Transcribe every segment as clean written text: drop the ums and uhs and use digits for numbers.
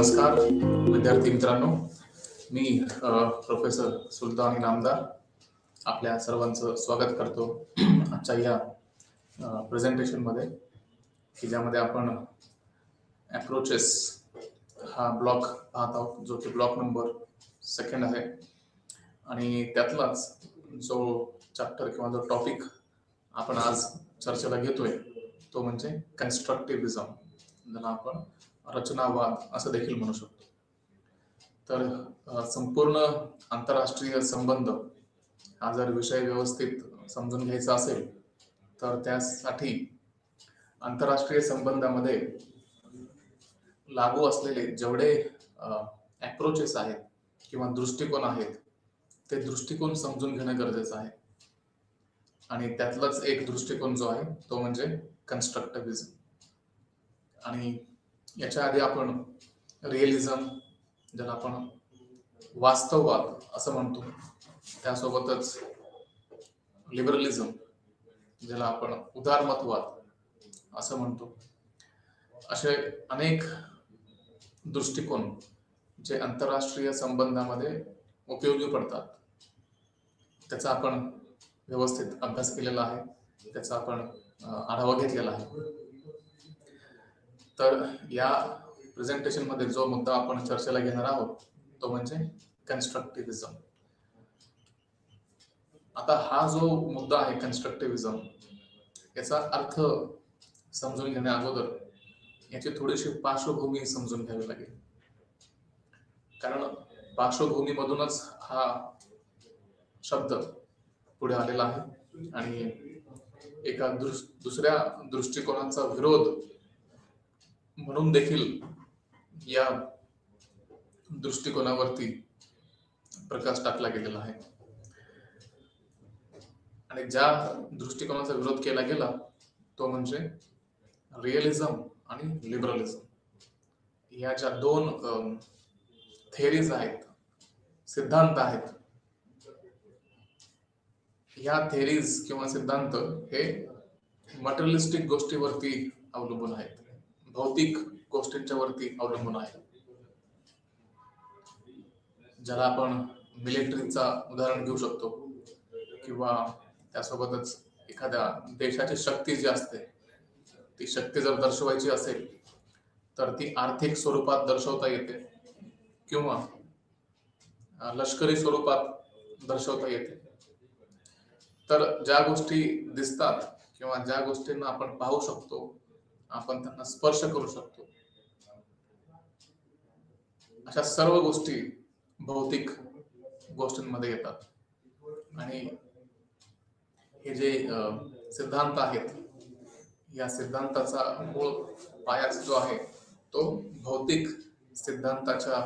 नमस्कार विद्यार्थी मित्रांनो, मी प्रोफेसर सुलतान इनामदार आपल्या सर्वांचं स्वागत करतो आजच्या या प्रेझेंटेशनमध्ये, की ज्यामध्ये आपण अप्रोचेस हा ब्लॉक पाहत आहोत, जो की ब्लॉक नंबर 2 आहे. आणि त्यातलाच जो चॅप्टर किंवा जो टॉपिक आपण आज चर्चेला घेतोय तो म्हणजे कन्स्ट्रक्टिव्हिजम, ज्याला आपण रचनावाद असं देखील म्हणू शकतो. तर संपूर्ण आंतरराष्ट्रीय संबंध हा जर विषय व्यवस्थित समजून घ्यायचा असेल तर त्यासाठी आंतरराष्ट्रीय संबंधामध्ये लागू असलेले जेवढे अप्रोचेस आहेत किंवा दृष्टिकोन आहेत ते दृष्टिकोन समजून घेणं गरजेचं आहे. आणि त्यातलाच एक दृष्टिकोन जो आहे तो म्हणजे कन्स्ट्रक्टिव्हिजम. आणि याच्या आधी आपण रिअलिझम, ज्याला आपण वास्तववाद असं म्हणतो, त्यासोबतच लिबरलिझम, ज्याला आपण उदारमतवाद असं म्हणतो, असे अनेक दृष्टिकोन जे आंतरराष्ट्रीय संबंधामध्ये उपयोगी पडतात त्याचा आपण व्यवस्थित अभ्यास केलेला आहे, त्याचा आपण आढावा घेतलेला आहे. तर या प्रेझेंटेशन मध्ये जो मुद्दा आपण चर्चेला घेणार आहोत तो म्हणजे कन्स्ट्रक्टिव्हिजम. आता हा जो मुद्दा आहे कन्स्ट्रक्टिव्हिजम, याचा अर्थ समजून घेण्या अगोदर याची थोडीशी पार्श्वभूमी समजून घ्यावी लागेल. कारण पार्श्वभूमीमधूनच हा शब्द पुढे आलेला आहे आणि एका दुसऱ्या दृष्टिकोनाचा विरोध म्हणून देखील या दृष्टिकोनावरती प्रकाश टाकला गेलेला आहे. आणि ज्या दृष्टिकोनाचा विरोध केला गेला तो म्हणजे रिअलिझम आणि लिबरलिझम. या ज्या दोन थेरीज आहेत, सिद्धांत आहेत, या थेरीज किंवा सिद्धांत हे मटेरियलिस्टिक गोष्टीवरती अवलंबून आहेत, भौतिक गोष्टींच्या वरती अवलंबून आहे. ज्याला आपण मिलिटरीचा उदाहरण घेऊ शकतो किंवा त्यासोबतच एखाद्या देशाची शक्ती जी असते ती शक्ती जर दर्शवायची असेल तर ती आर्थिक स्वरूपात दर्शवता येते किंवा लष्करी स्वरूपात दर्शवता येते. तर ज्या गोष्टी दिसतात किंवा ज्या गोष्टींना आपण पाहू शकतो, आपण त्यांना स्पर्श करू शकतो, अशा सर्व गोष्टी भौतिक गोष्टींमध्ये येतात. आणि हे जे सिद्धांत आहेत, या सिद्धांताचा मूळ पाया जो आहे तो भौतिक सिद्धांताच्या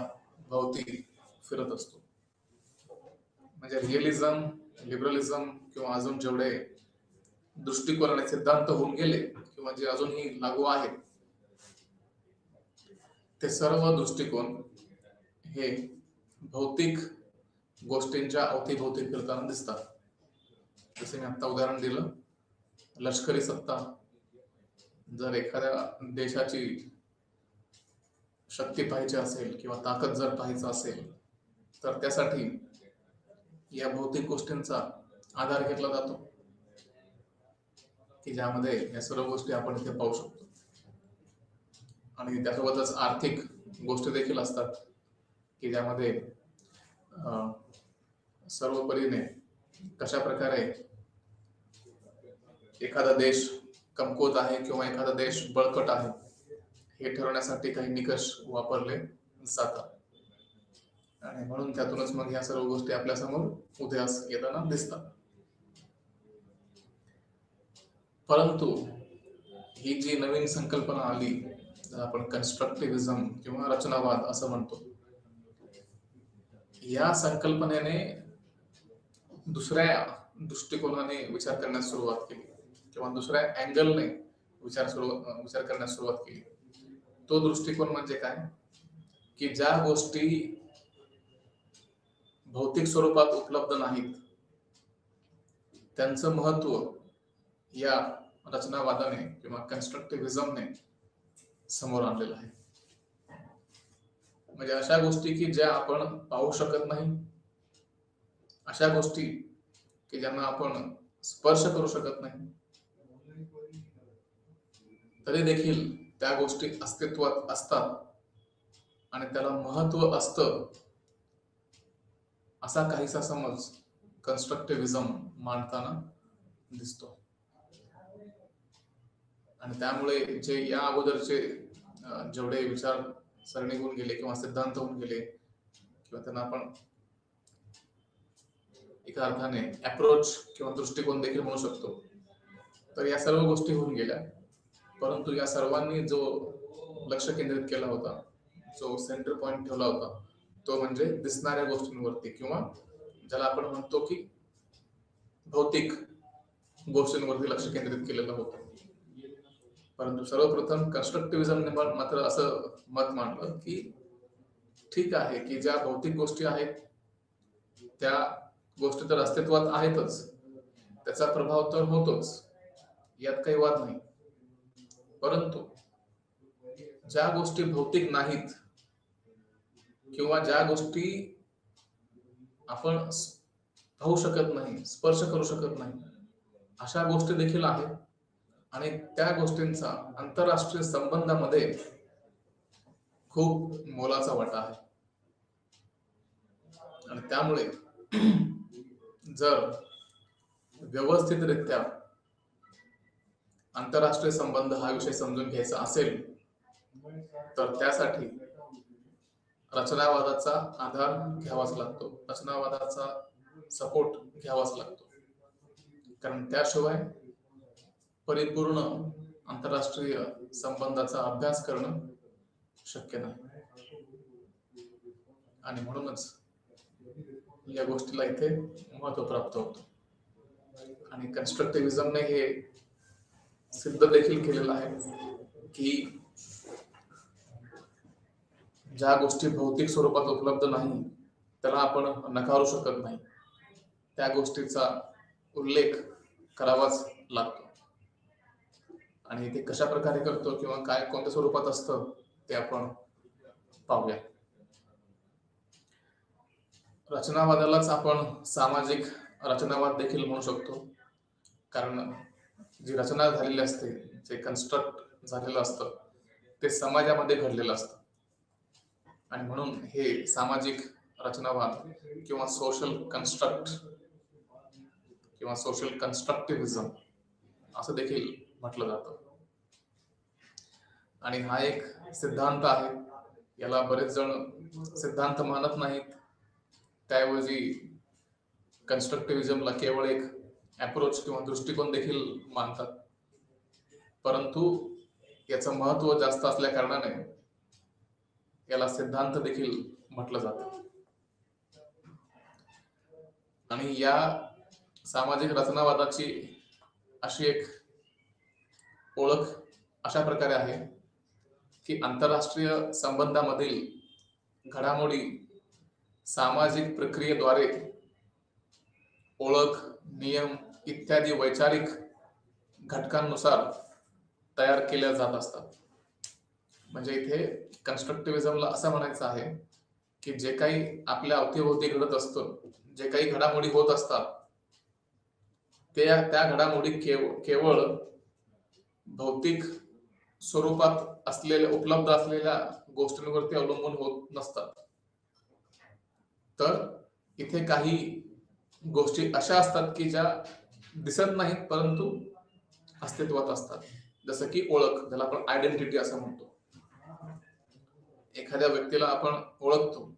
भोवती फिरत असतो. म्हणजे रिअलिझम, लिबरलिझम किंवा अजून जेवढे दृष्टिकोन आणि सिद्धांत होऊन गेले किंवा जे अजूनही लागू आहेत ते सर्व दृष्टिकोन हे भौतिक गोष्टींच्या अवतीभोवती फिरताना दिसतात. जसे मी आता उदाहरण दिलं, लष्करी सत्ता, जर एखाद्या देशाची शक्ती पाहायची असेल किंवा ताकद जर पाहायचं असेल तर त्यासाठी या भौतिक गोष्टींचा आधार घेतला जातो, की ज्यामध्ये या सर्व गोष्टी आपण इथे पाहू शकतो. आणि त्यासोबतच आर्थिक गोष्टी देखील असतात, की ज्यामध्ये सर्व परीने कशा प्रकारे एखादा देश कमकुवत आहे किंवा एखादा देश बळकट आहे हे ठरवण्यासाठी काही निकष वापरले जातात. आणि म्हणून त्यातूनच मग ह्या सर्व गोष्टी आपल्या समोर उदयास येताना दिसतात. परंतु ही जी नवीन संकल्पना आली, आपण कन्स्ट्रक्टिव्हिजम किंवा रचनावाद असं म्हणतो, या संकल्पनेने दुसऱ्या दृष्टिकोनाने विचार करण्यास सुरुवात केली किंवा दुसऱ्या अँगलने विचार करण्यास सुरुवात केली. तो दृष्टिकोन म्हणजे काय, की ज्या गोष्टी भौतिक स्वरूपात उपलब्ध नाहीत त्यांचं महत्व या रचनावादाने किंवा कन्स्ट्रक्टिव्हिजमने समोर आणलेलं आहे. म्हणजे अशा गोष्टी की ज्या आपण पाहू शकत नाही, अशा गोष्टी की ज्यांना आपण स्पर्श करू शकत नाही, तरी देखील त्या गोष्टी अस्तित्वात असतात आणि त्याला महत्व असतं, असा काहीसा समज कन्स्ट्रक्टिव्हिजम मांडताना दिसतो. आणि त्यामुळे जे या अगोदरचे जेवढे विचार सरणी होऊन गेले किंवा सिद्धांत होऊन गेले किंवा त्यांना आपण एका अर्थाने अप्रोच किंवा दृष्टिकोन देखील म्हणू शकतो, तर या सर्व गोष्टी होऊन गेल्या. परंतु या सर्वांनी जो लक्ष केंद्रित केला होता, जो सेंटर पॉइंट ठेवला होता, तो म्हणजे दिसणाऱ्या गोष्टींवरती किंवा ज्याला आपण म्हणतो की भौतिक गोष्टींवरती लक्ष केंद्रित केलेलं होतं. परंतु सर्वप्रथम कन्स्ट्रक्टिव्हिजमने मात्र असं मत मांडलं की ठीक आहे की ज्या भौतिक गोष्टी आहेत त्या गोष्टी तर अस्तित्वात आहेतच, त्याचा प्रभाव तर होतोच, यात काही वाद नाही. परंतु ज्या गोष्टी भौतिक नाहीत किंवा ज्या गोष्टी आपण पाहू शकत नाही, स्पर्श करू शकत नाही, अशा गोष्टी देखील आहेत आणि त्या गोष्टींचा आंतरराष्ट्रीय संबंधामध्ये खूप मोलाचा वाटा आहे. आणि त्यामुळे जर व्यवस्थितरित्या आंतरराष्ट्रीय संबंध हा विषय समजून घ्यायचा असेल, तर त्यासाठी रचनावादाचा आधार घ्यावाच लागतो, रचनावादाचा सपोर्ट घ्यावाच लागतो. कारण त्याशिवाय परिपूर्ण आंतरराष्ट्रीय संबंधाचा अभ्यास करणं शक्य नाही. आणि म्हणूनच या गोष्टीला इथे महत्व प्राप्त होतं. आणि कन्स्ट्रक्टिव्हिजमने हे सिद्ध देखील केलेलं आहे की ज्या गोष्टी भौतिक स्वरूपात उपलब्ध नाही त्याला आपण नकारू शकत नाही, त्या गोष्टीचा उल्लेख करावाच लागतो. आणि ते कशा प्रकारे करतो किंवा काय कोणत्या स्वरूपात असतं ते आपण पाहूया. रचनावादालाच आपण सामाजिक रचनावाद देखील म्हणू शकतो, कारण जी रचना झालेली असते, जे कन्स्ट्रक्ट झालेलं असतं ते समाजामध्ये घडलेलं असतं. आणि म्हणून हे सामाजिक रचनावाद किंवा सोशल कन्स्ट्रक्ट किंवा सोशल कन्स्ट्रक्टिव्हिजम असं देखील म्हटलं जातं. आणि हा एक सिद्धांत आहे, याला बरेच जण सिद्धांत मानत नाहीत, त्याऐवजी कन्स्ट्रक्टिव्हिजमला केवळ एक अप्रोच किंवा दृष्टिकोन देखील मानतात. परंतु याचं महत्व जास्त असल्या कारणाने याला सिद्धांत देखील म्हटलं जातं. आणि या सामाजिक रचनावादाची अशी एक ओळख अशा प्रकारे आहे की आंतरराष्ट्रीय संबंधामधील घडामोडी सामाजिक प्रक्रियेद्वारे ओळख, नियम इत्यादी वैचारिक घटकांनुसार तयार केल्या जात असतात. म्हणजे इथे कन्स्ट्रक्टिव्हिजमला असं म्हणायचं आहे की जे काही आपल्या अवतीभोवती घडत असतं, जे काही घडामोडी होत असतात, त्या घडामोडी केवळ भौतिक स्वरूपात असलेल्या उपलब्ध असलेल्या गोष्टींवरती अवलंबून होत नसतात. तर इथे काही गोष्टी अशा असतात की ज्या दिसत नाहीत परंतु अस्तित्वात असतात. जसं की ओळख, ज्याला आपण आयडेंटिटी असं म्हणतो. एखाद्या व्यक्तीला आपण ओळखतो,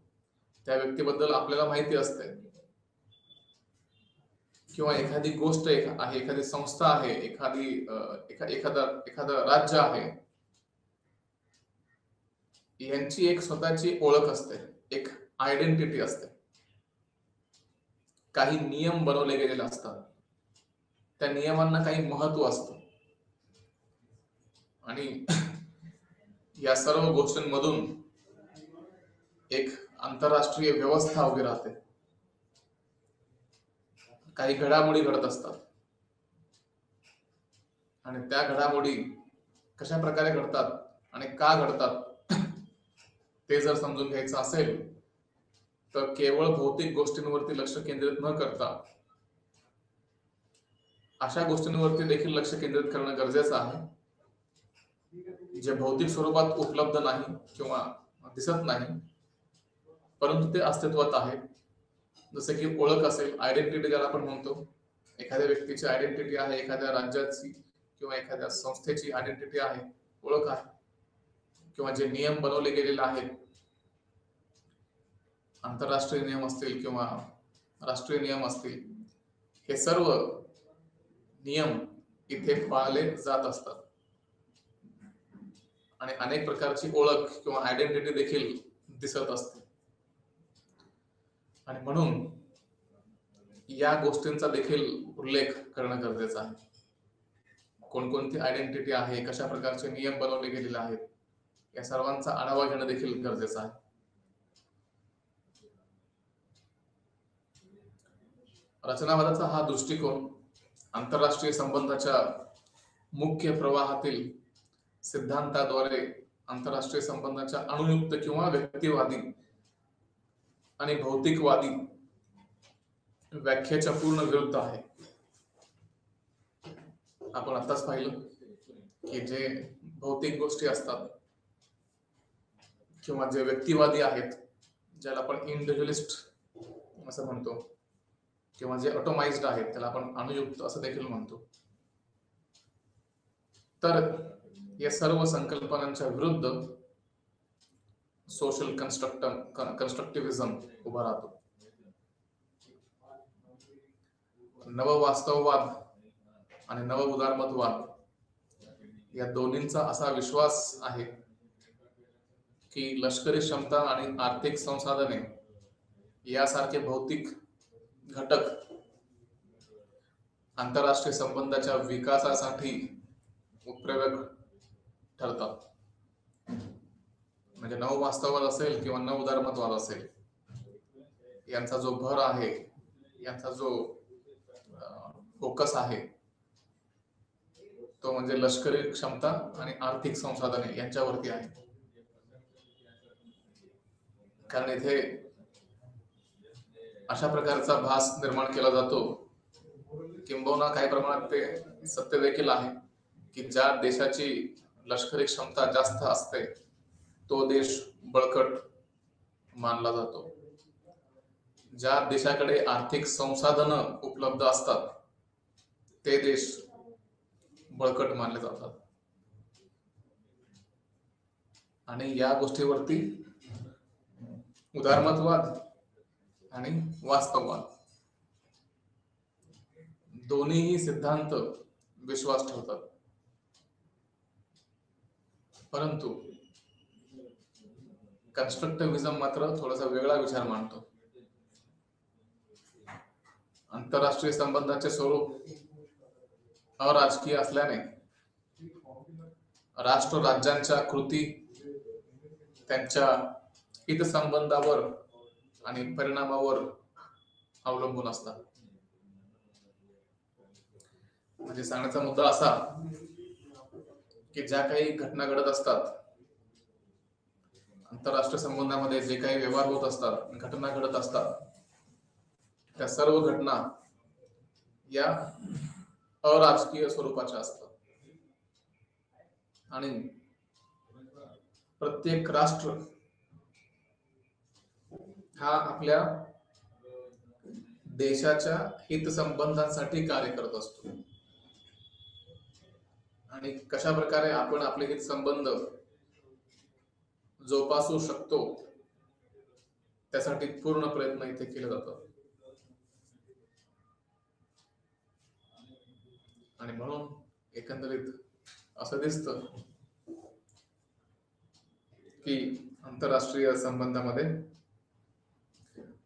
त्या व्यक्तीबद्दल आपल्याला माहिती असते, किंवा एखादी गोष्ट आहे, एखादी संस्था आहे, एखादं राज्य आहे, यांची एक स्वतःची ओळख असते, एक आयडेंटिटी असते. काही नियम बनवले गेलेले असतात, त्या नियमांना काही महत्व असतं. आणि या सर्व गोष्टींमधून एक आंतरराष्ट्रीय व्यवस्था उभी राहते. काही घडामोडी घडत असतात आणि त्या घडामोडी कशा प्रकारे घडतात आणि का घडतात ते जर समजून घ्यायचं असेल तर केवळ भौतिक गोष्टींवरती लक्ष केंद्रित न करता अशा गोष्टींवरती देखील लक्ष केंद्रित करणं गरजेचं आहे जे भौतिक स्वरूपात उपलब्ध नाही किंवा दिसत नाही, परंतु ते अस्तित्वात आहे. जसे की ओळख असेल, आयडेंटिटी ज्याला आपण म्हणतो. एखाद्या व्यक्तीची आयडेंटिटी आहे, एखाद्या राज्याची किंवा एखाद्या संस्थेची आयडेंटिटी आहे, ओळख आहे. किंवा जे नियम बनवले गेलेले आहेत, आंतरराष्ट्रीय नियम असतील किंवा राष्ट्रीय नियम असतील, हे सर्व नियम इथे पाळले जात असतात आणि अनेक प्रकारची ओळख किंवा आयडेंटिटी देखील दिसत असते. आणि म्हणून या गोष्टींचा देखील उल्लेख करणं गरजेचं आहे. कोणकोणती आयडेंटिटी आहे, कशा प्रकारचे नियम बनवले गेलेले आहेत, या सर्वांचा आढावा घेणं देखील गरजेचं आहे. रचनावादाचा हा दृष्टिकोन आंतरराष्ट्रीय संबंधाच्या मुख्य प्रवाहातील सिद्धांताद्वारे आंतरराष्ट्रीय संबंधाच्या अणुयुक्त किंवा व्यक्तिवादी आणि भौतिकवादी व्याख्येच्या पूर्ण विरुद्ध आहे. आपण आताच पाहिलं की जे भौतिक गोष्टी असतात किंवा जे व्यक्तिवादी आहेत, ज्याला आपण इंडिव्हिज्युअलिस्ट असं म्हणतो, किंवा जे ऑटोमाइज्ड आहेत त्याला आपण अणुयुक्त असं देखील म्हणतो, तर या सर्व संकल्पनांच्या विरुद्ध सोशल कन्स्ट्रक्टिव्हिझम उभा राहतो. नववास्तववाद आणि नव उदारमतवाद या दोन्हींचा असा विश्वास आहे की लष्करी क्षमता आणि आर्थिक संसाधने यासारखे भौतिक घटक आंतरराष्ट्रीय संबंधाच्या विकासासाठी उपयोगी ठरतात. म्हणजे नववास्तववाद असेल किंवा नव उदारमतवाद असेल, यांचा जो भर आहे, यांचा जो फोकस आहे, तो म्हणजे लष्करी क्षमता आणि आर्थिक संसाधने यांच्यावरती आहे. कारण इथे अशा प्रकारचा भास निर्माण केला जातो, किंबहुना काही प्रमाणात ते सत्य देखील आहे, की ज्या देशाची लष्करी क्षमता जास्त असते तो देश बळकट मानला जातो. ज्या देशाकडे आर्थिक संसाधनं उपलब्ध असतात ते देश बळकट मानले जातात. आणि या गोष्टीवरती उदारमतवाद आणि वास्तववाद दोन्हीही सिद्धांत विश्वास ठेवतात. परंतु कन्स्ट्रक्टिव्हिझम मात्र थोडासा वेगळा विचार मांडतो. आंतरराष्ट्रीय संबंधाचे स्वरूप अराजकीय असल्याने राष्ट्र राज्यांच्या कृती त्यांच्या हितसंबंधावर आणि परिणामावर अवलंबून असतात. म्हणजे सांगण्याचा मुद्दा असा की ज्या काही घटना घडत असतात, आंतरराष्ट्रीय संबंधामध्ये जे काही व्यवहार होत असतात, घटना घडत असतात, त्या सर्व घटना या अराजकीय स्वरूपाच्या असतात. आणि प्रत्येक राष्ट्र हा आपल्या देशाच्या हितसंबंधांसाठी कार्य करत असतो. आणि कशा प्रकारे आपण आपले हितसंबंध जोपासू शकतो त्यासाठी पूर्ण प्रयत्न इथे केले जातात. आणि म्हणून एकंदरीत असं दिसतं की आंतरराष्ट्रीय संबंधामध्ये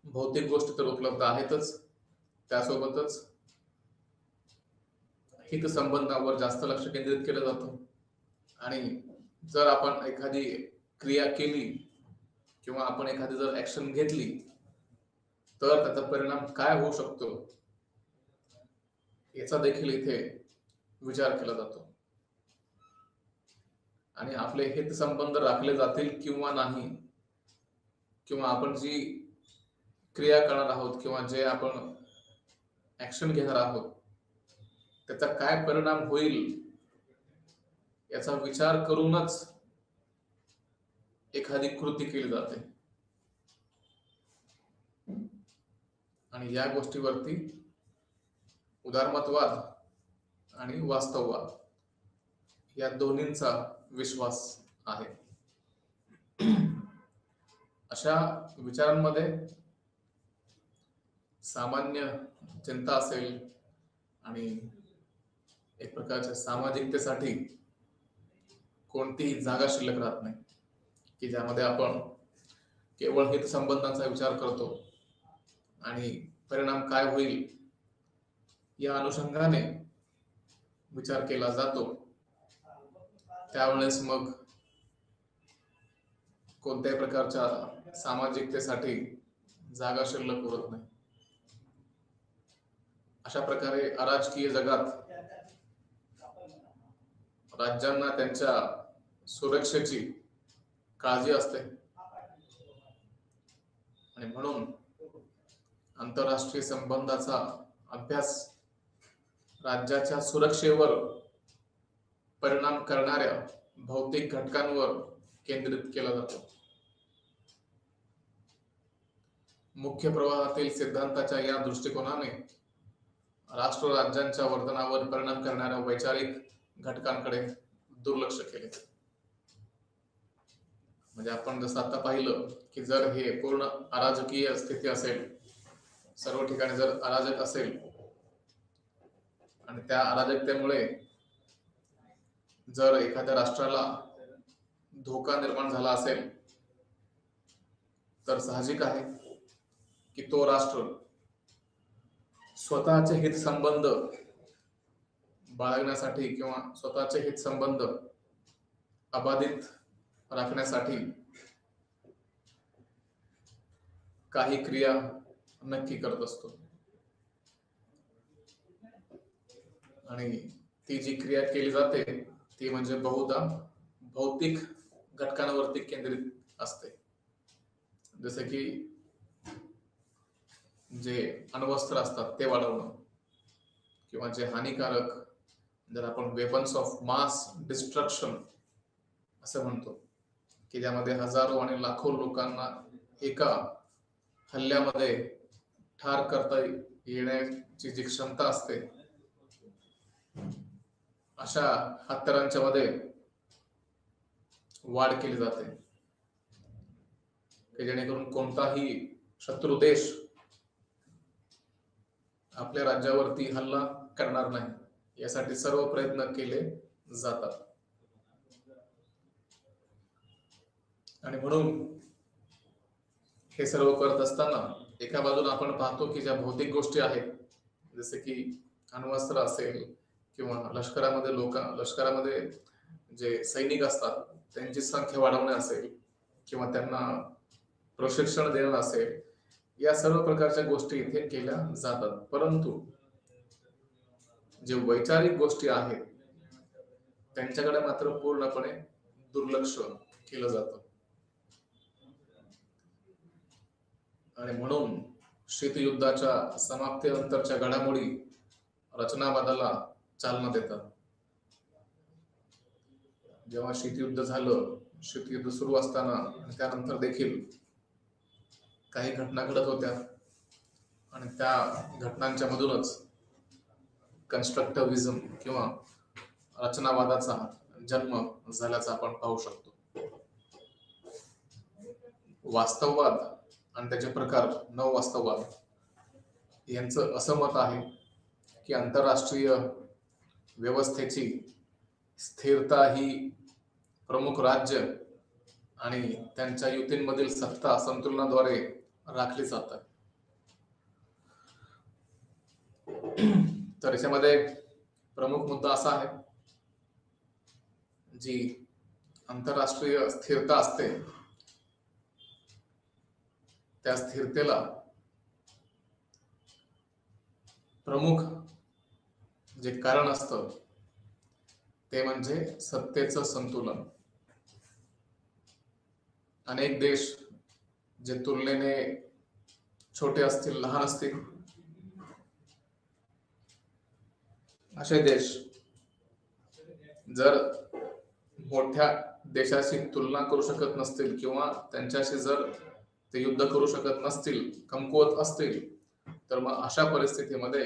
भौतिक गोष्टी तर उपलब्ध आहेतच, त्यासोबतच हितसंबंधावर जास्त लक्ष केंद्रित केलं जातं. आणि जर आपण एखादी क्रिया केली किंवा आपण एखादी जर ऍक्शन घेतली तर त्याचा परिणाम काय होऊ शकतो याचा देखील इथे विचार केला जातो. आणि आपले हितसंबंध राखले जातील किंवा नाही किंवा आपण जी क्रिया करणार आहोत किंवा जे आपण ऍक्शन घेणार आहोत त्याचा काय परिणाम होईल याचा विचार करूनच एखादी कृती केली जाते. आणि या गोष्टीवरती उदारमतवाद आणि वास्तववाद या दोन्हींचा विश्वास आहे. अशा विचारांमध्ये सामान्य चिंता असेल आणि एक प्रकारच्या सामाजिकतेसाठी कोणतीही जागा शिल्लक राहत नाही की ज्यामध्ये आपण केवळ हितसंबंधांचा विचार करतो आणि परिणाम काय होईल या अनुषंगाने विचार केला जातो. त्यावेळेस मग कोणत्याही प्रकारच्या सामाजिकतेसाठी जागा शिल्लक उरत नाही. अशा प्रकारे अराजकीय जगात राज्यांना त्यांच्या सुरक्षेची काळजी असते आणि म्हणून आंतरराष्ट्रीय संबंधाचा अभ्यास राज्याच्या सुरक्षेवर परिणाम करणाऱ्या भौतिक घटकांवर केंद्रित केला जातो. मुख्य प्रवाहातील सिद्धांताच्या या दृष्टिकोनाने राष्ट्र राज्यांच्या वर्तनावर परिणाम करणाऱ्या वैचारिक घटकांकडे दुर्लक्ष केले. म्हणजे आपण जसं आता पाहिलं की जर हे पूर्ण अराजकीय स्थिती असेल, सर्व ठिकाणी जर अराजक असेल आणि त्या अराजकतेमुळे जर एखाद्या राष्ट्राला धोका निर्माण झाला असेल तर साहजिक आहे की तो राष्ट्र स्वतःचे हित संबंध बाळगण्यासाठी किंवा स्वतःचे हित संबंध अबाधित राखण्यासाठी काही क्रिया नक्की करत असतो. आणि ती जी क्रिया केली जाते ती म्हणजे बहुधा भौतिक घटकांवरती केंद्रित असते. जसे की जे अण्वस्त्र असतात ते वाढवणं किंवा जे हानिकारक, जर आपण वेपन्स ऑफ मास डिस्ट्रक्शन असं म्हणतो की ज्यामध्ये हजारो आणि लाखो लोकांना एका हल्ल्यामध्ये ठार करता येण्याची जी क्षमता असते, अशा हत्यारांच्या मध्ये वाढ केली जाते की जेणेकरून कोणताही शत्रू देश आपल्या राज्यावरती हल्ला करणार नाही यासाठी सर्व प्रयत्न केले जातात. आणि म्हणून हे सर्व करत असताना एका बाजूला आपण पाहतो की ज्या भौतिक गोष्टी आहेत जसे की अण्वस्त्र असेल किंवा लष्करामध्ये जे सैनिक असतात त्यांची संख्या वाढवणे असेल किंवा त्यांना प्रशिक्षण देणं असेल, या सर्व प्रकारच्या गोष्टी इथे केल्या जातात. परंतु जे वैचारिक गोष्टी आहेत त्यांच्याकडे मात्र पूर्णपणे दुर्लक्ष केलं जातं. आणि म्हणून शीतयुद्धाच्या समाप्तीनंतरच्या घडामोडी रचनावादाला चालना देतात. जेव्हा शीतयुद्ध झालं, शीतयुद्ध सुरू असताना आणि त्यानंतर देखील काही घटना घडत होत्या आणि त्या घटनांच्या मधूनच कन्स्ट्रक्टिव्हिजम किंवा रचनावादाचा जन्म झाल्याचा आपण पाहू शकतो. वास्तववाद आणि त्याचे प्रकार नववास्तववाद यांचं असं मत आहे की आंतरराष्ट्रीय व्यवस्थेची स्थिरता ही प्रमुख राज्य आणि त्यांच्या युतींमधील सत्ता संतुलनाद्वारे राखली जातात. तर याच्यामध्ये प्रमुख मुद्दा असा आहे, जी आंतरराष्ट्रीय स्थिरता असते त्या स्थिरतेला प्रमुख जे कारण असतं ते म्हणजे सत्तेचं संतुलन. अनेक देश जे तुलनेने छोटे असतील, लहान असतील, असे देश जर मोठ्या देशाशी तुलना करू शकत नसतील किंवा त्यांच्याशी जर ते युद्ध करू शकत नसतील, कमकुवत असतील, तर मग अशा परिस्थितीमध्ये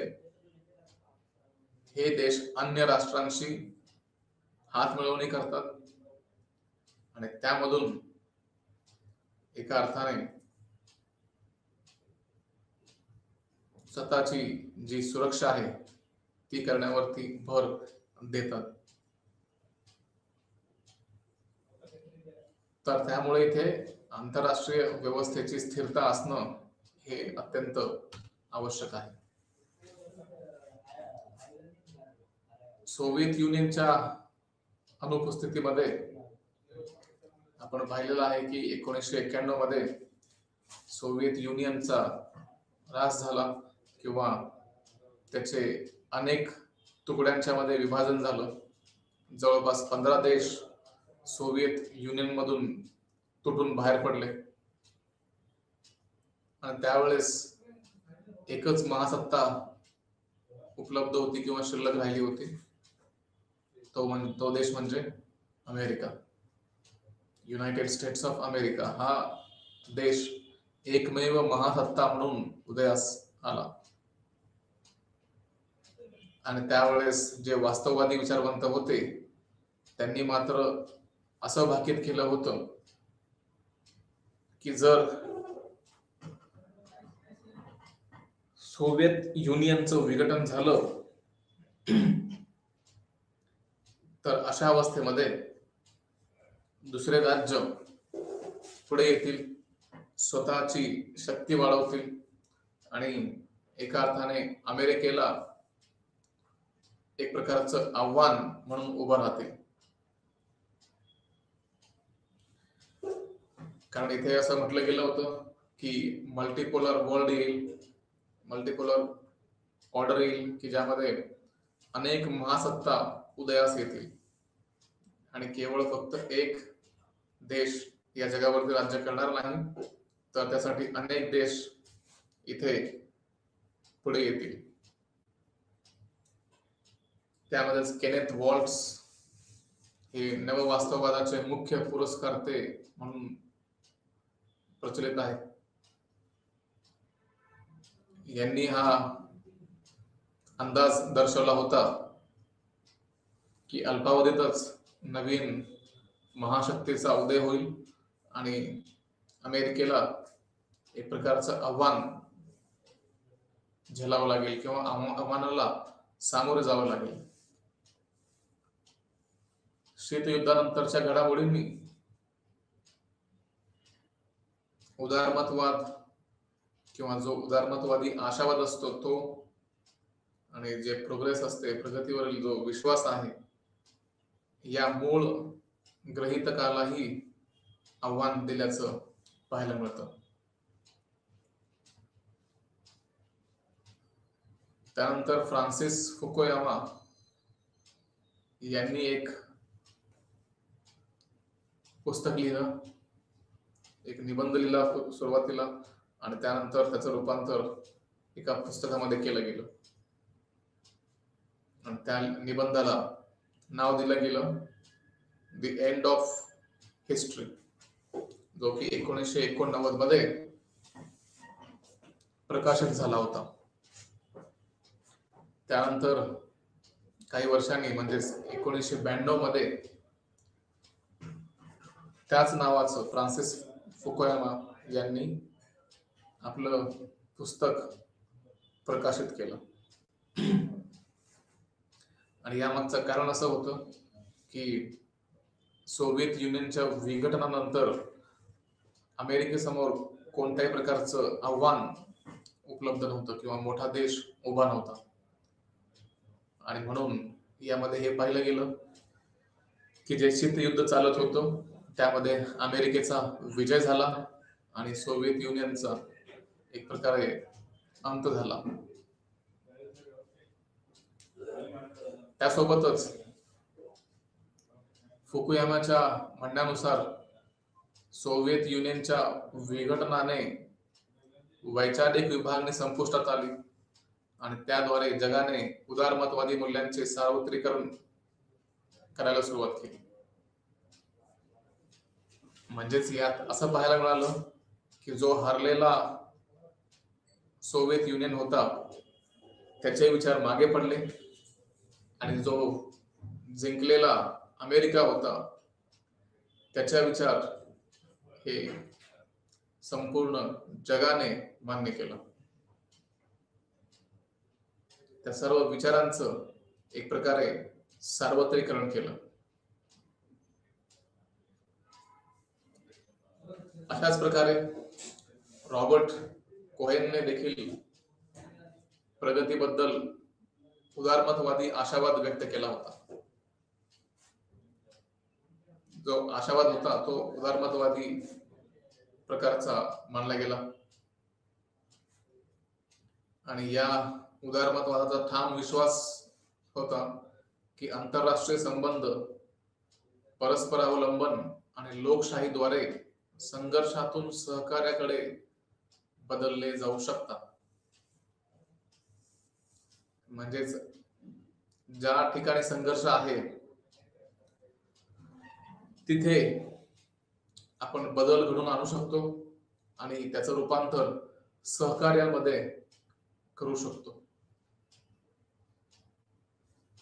हे देश अन्य राष्ट्रांशी हात मिळवणी करतात आणि त्यामधून एका अर्थाने स्वतःची जी सुरक्षा आहे ती करण्यावरती भर देतात. तर त्यामुळे इथे आंतरराष्ट्रीय व्यवस्थेची स्थिरता असणं हे अत्यंत आवश्यक आहे. सोव्हिएत युनियनच्या अनुपस्थितीमध्ये आपण पाहिलेलं आहे की 1991 मध्ये सोव्हिएत युनियनचा ऱ्हास झाला किंवा त्याचे अनेक तुकड्यांच्या मध्ये विभाजन झालं. जवळपास 15 देश सोव्हिएत युनियन मधून तुटून बाहेर पडले आणि त्यावेळेस एकच महासत्ता उपलब्ध होती किंवा शिल्लक राहिली होती, तो देश म्हणजे America. United states of America हा देश एकमेव महासत्ता म्हणून उदयास आला आणि त्यावेळेस जे वास्तववादी विचारवंत होते त्यांनी मात्र असं भाकीत केलं होतं की जर सोव्हिएत युनियनचं विघटन झालं तर अशा अवस्थेमध्ये दुसरे राज्य पुढे येतील, स्वतःची शक्ती वाढवतील आणि एका अर्थाने अमेरिकेला एक प्रकारचं आव्हान म्हणून उभं राहतील. कारण इथे असं म्हटलं गेलं होतं की मल्टीपोलर वर्ल्ड येईल, मल्टीपोलर ऑर्डर येईल की ज्यामध्ये अनेक महासत्ता उदयास येतील आणि केवळ फक्त एक देश या जगावरती राज्य करणार नाही, तर त्यासाठी अनेक देश इथे पुढे येतील. त्यामध्येच केनेथ वॉल्ट्स हे नववास्तववादाचे मुख्य पुरस्कर्ते म्हणून प्रचलित आहेत. यांनी हा अंदाज दर्शवला होता की अल्पावधीतच नवीन महाशक्तीचा उदय होईल आणि अमेरिकेला एक प्रकारचं आव्हान झेलावं लागेल किंवा आव्हानाला सामोरे जावं लागेल. शीतयुद्धानंतरच्या घडामोडींनी उदारमतवाद किंवा जो उदारमतवादी आशावाद असतो तो आणि जे प्रोग्रेस असते, प्रगतीवरील जो विश्वास आहे, या मूळ गृहीतकालाही आव्हान दिल्याचं पाहायला मिळतं. त्यानंतर फ्रान्सिस फुकुयामा यांनी एक पुस्तक लिहिलं, एक निबंध लिहिला सुरुवातीला आणि त्यानंतर त्याचं रूपांतर एका पुस्तकामध्ये केलं गेलं आणि त्या निबंधाला नाव दिलं गेलं द एंड ऑफ हिस्ट्री, जो की 1989 मध्ये प्रकाशित झाला होता. त्यानंतर काही वर्षांनी म्हणजेच 1992 मध्ये त्याच नावाचं फ्रान्सिस फुकुयामा यांनी आपलं पुस्तक प्रकाशित केलं. आणि यामागचं कारण असं होतं की सोव्हिएत युनियनच्या विघटनानंतर अमेरिकेसमोर कोणत्याही प्रकारचं आव्हान उपलब्ध नव्हतं किंवा मोठा देश उभा नव्हता आणि म्हणून यामध्ये हे पाहिलं गेलं की जे शीतयुद्ध चालत होतं त्यामध्ये अमेरिकेचा विजय झाला आणि सोव्हिएत युनियनचा एक प्रकारे अंत झाला. त्यासोबतच फुकुयामाच्या म्हणण्यानुसार सोव्हिएत युनियनच्या विघटनाने वैचारिक विभागणी संपुष्टात आली आणि त्याद्वारे जगाने उदारमतवादी मूल्यांचे सार्वत्रिकरण करायला सुरुवात केली. म्हणजेच यात असं पाहायला मिळालं की जो हरलेला सोव्हिएत युनियन होता त्याचे विचार मागे पडले आणि जो जिंकलेला अमेरिका होता त्याच्या विचार हे संपूर्ण जगाने मान्य केलं. त्या सर्व विचारांचं एक प्रकारे सार्वत्रिकरण केलं. अशाच प्रकारे रॉबर्ट कोहेनने देखील प्रगतीबद्दल उदारमतवादी आशावाद व्यक्त केला होता. जो आशावाद होता तो उदारमतवादी प्रकारचा मानला गेला आणि या उदारमतवादाचा ठाम विश्वास होता की आंतरराष्ट्रीय संबंध परस्परावलंबन आणि लोकशाहीद्वारे संघर्षातून सहकार्याकडे बदलले जाऊ शकतात. म्हणजेच ज्या ठिकाणी संघर्ष आहे तिथे आपण बदल घडवून आणू शकतो आणि त्याचं रूपांतर सहकार्यामध्ये करू शकतो.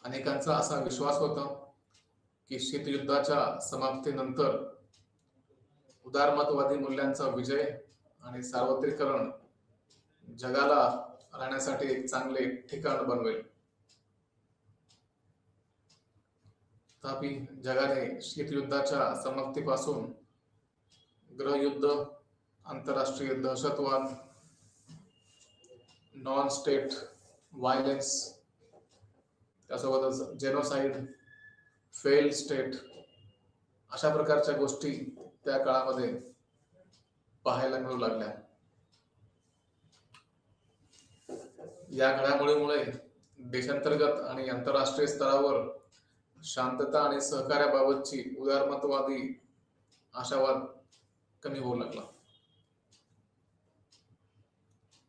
अनेकांचा असा विश्वास होता की शीतयुद्धाच्या समाप्तीनंतर उदारमतवादी मूल्यांचा विजय आणि सार्वत्रिकरण जगाला राहण्यासाठी एक चांगले ठिकाण बनवेल. तथापि जगाने शीतयुद्धाच्या समाप्तीपासून गृहयुद्ध, आंतरराष्ट्रीय दहशतवाद, नॉन स्टेट व्हायलेन्स, त्यासोबतच जेनोसाइड, फेल स्टेट अशा प्रकारच्या गोष्टी त्या काळामध्ये पाहायला मिळू लागल्या. या घडामोडीमुळे देशांतर्गत आणि आंतरराष्ट्रीय स्तरावर शांतता आणि सहकार्याबाबतची उदारमतवादी आशावाद कमी होऊ लागला.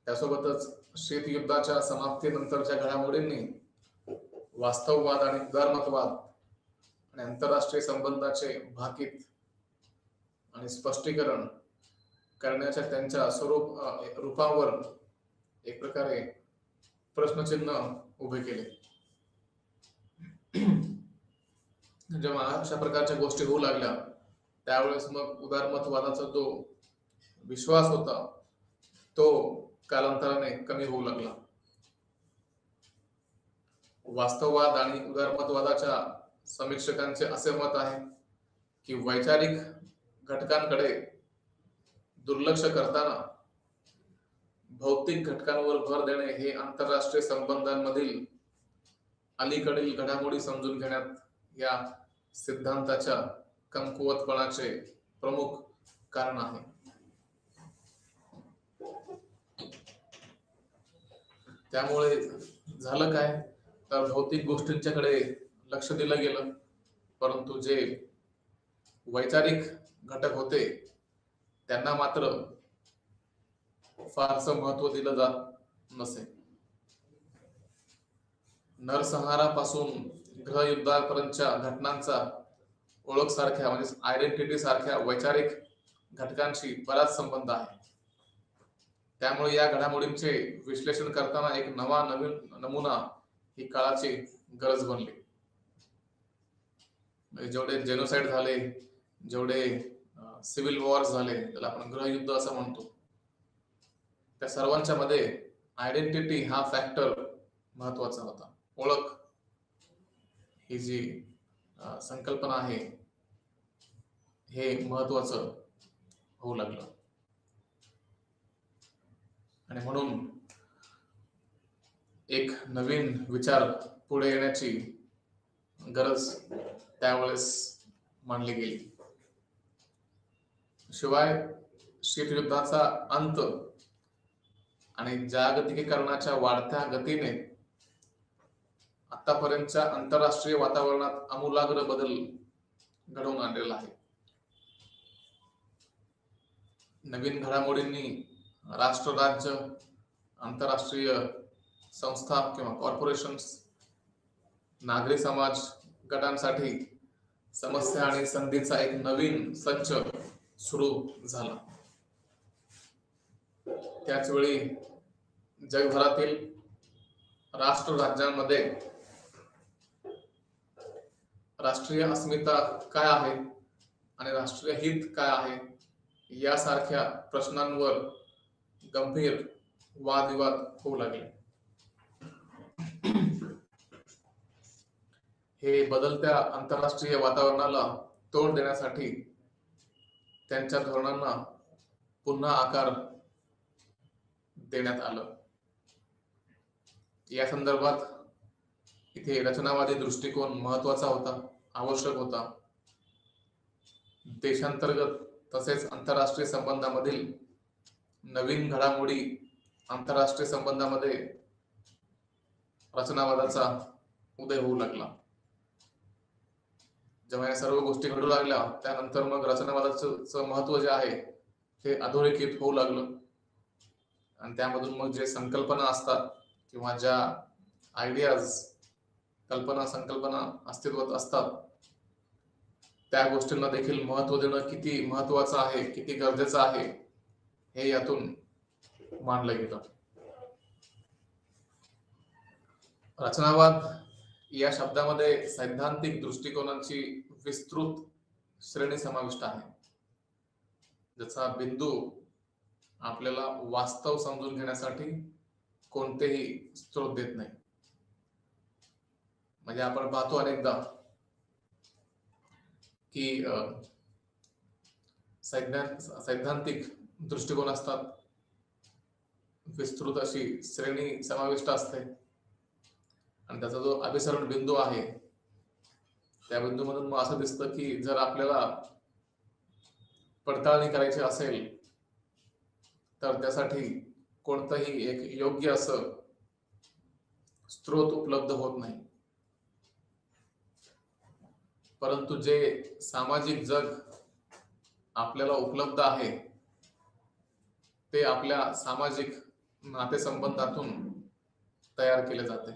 त्यासोबतच शीतयुद्धाच्या समाप्तीनंतरच्या घडामोडींनी वास्तववाद आणि उदारमतवाद आणि आंतरराष्ट्रीय संबंधाचे भाकीत आणि स्पष्टीकरण करण्याच्या त्यांच्या रूपावर एक प्रकारे प्रश्नचिन्ह उभे केले. जेव्हा अशा प्रकारच्या गोष्टी होऊ लागल्या त्यावेळेस मग उदारमतवादाचा जो विश्वास होता तो कालांतराने कमी होऊ लागला. वास्तववाद आणि उदारमतवादाच्या समीक्षकांचे असे मत आहे की वैचारिक घटकांकडे दुर्लक्ष करताना भौतिक घटकांवर भर देणे हे आंतरराष्ट्रीय संबंधांमधील अलीकडील घडामोडी समजून घेण्यात या सिद्धांताच्या कमकुवतपणाचे प्रमुख कारण आहे. त्यामुळे झालं काय तर भौतिक गोष्टींच्याकडे लक्ष दिलं गेलं, परंतु जे वैचारिक घटक होते त्यांना मात्र फारसं महत्व दिलं जात नसे. नरसंहारापासून गृहयुद्धापर्यंतच्या घटनांचा ओळख सारख्या म्हणजे आयडेंटिटी सारख्या वैचारिक घटकांशी बराच संबंध आहे. त्यामुळे या घडामोडींचे विश्लेषण करताना एक नवीन नमुना ही काळाची गरज बनली. जेवढे जेनोसाइड झाले, जेवढे सिव्हिल वॉर्स झाले, त्याला आपण गृहयुद्ध असं म्हणतो, त्या सर्वांच्या मध्ये आयडेंटिटी हा फॅक्टर महत्वाचा होता. ओळख ही जी संकल्पना आहे हे महत्वाचं होऊ लागलं आणि म्हणून एक नवीन विचार पुढे येण्याची गरज त्यावेळेस मानली गेली. शिवाय शीतयुद्धाचा अंत आणि जागतिकीकरणाच्या वाढत्या गतीने आतापर्यंतच्या आंतरराष्ट्रीय वातावरणात आमूलाग्र बदल घडवून आणलेला आहे. नवीन घडामोडींनी राष्ट्र, राज्य, आंतरराष्ट्रीय संस्था किंवा कॉर्पोरेशन्स, नागरी समाज गटांसाठी समस्या आणि संधीचा एक नवीन संच सुरू झाला. त्याच वेळी जगभरातील राष्ट्र राज्यांमध्ये राष्ट्रीय अस्मिता काय आहे आणि राष्ट्रीय हित काय आहे यासारख्या प्रश्नांवर गंभीर वादविवाद होऊ लागले. हे बदलत्या आंतरराष्ट्रीय वातावरणाला तोड देण्यासाठी त्यांच्या धोरणांना पुन्हा आकार देण्यात आलं. या संदर्भात इथे रचनावादी दृष्टिकोन महत्वाचा होता, आवश्यक होता. देशांतर्गत तसेच आंतरराष्ट्रीय संबंधामधील नवीन घडामोडी आंतरराष्ट्रीय संबंधामध्ये रचनावादाचा उदय होऊ लागला. जेव्हा या सर्व गोष्टी घडू लागल्या त्यानंतर मग रचनावादाचं महत्व जे आहे ते अधोरेखित होऊ लागलं आणि त्यामधून मग जे संकल्पना असतात किंवा ज्या आयडियाज, संकल्पना अस्तित्वात असतात त्या गोष्टींना देखील महत्व देणं किती महत्वाचं आहे, किती गरजेचं आहे हे यातून मांडलं गेलं. रचनावाद या शब्दामध्ये सैद्धांतिक दृष्टिकोनाची विस्तृत श्रेणी समाविष्ट आहे, ज्याचा बिंदू आपल्याला वास्तव समजून घेण्यासाठी कोणतेही स्रोत देत नाही. म्हणजे आपण पाहतो अनेकदा की सैद्धांतिक दृष्टिकोन असतात, विस्तृत अशी श्रेणी समाविष्ट असते आणि त्याचा जो अभिसरण बिंदू आहे त्या बिंदूमधून मग असं दिसतं की जर आपल्याला पडताळणी करायची असेल तर त्यासाठी कोणतंही एक योग्य असं स्रोत उपलब्ध होत नाही. परंतु जे सामाजिक जग आपल्याला उपलब्ध आहे ते आपल्या सामाजिक नातेसंबंधातून तयार केले जाते.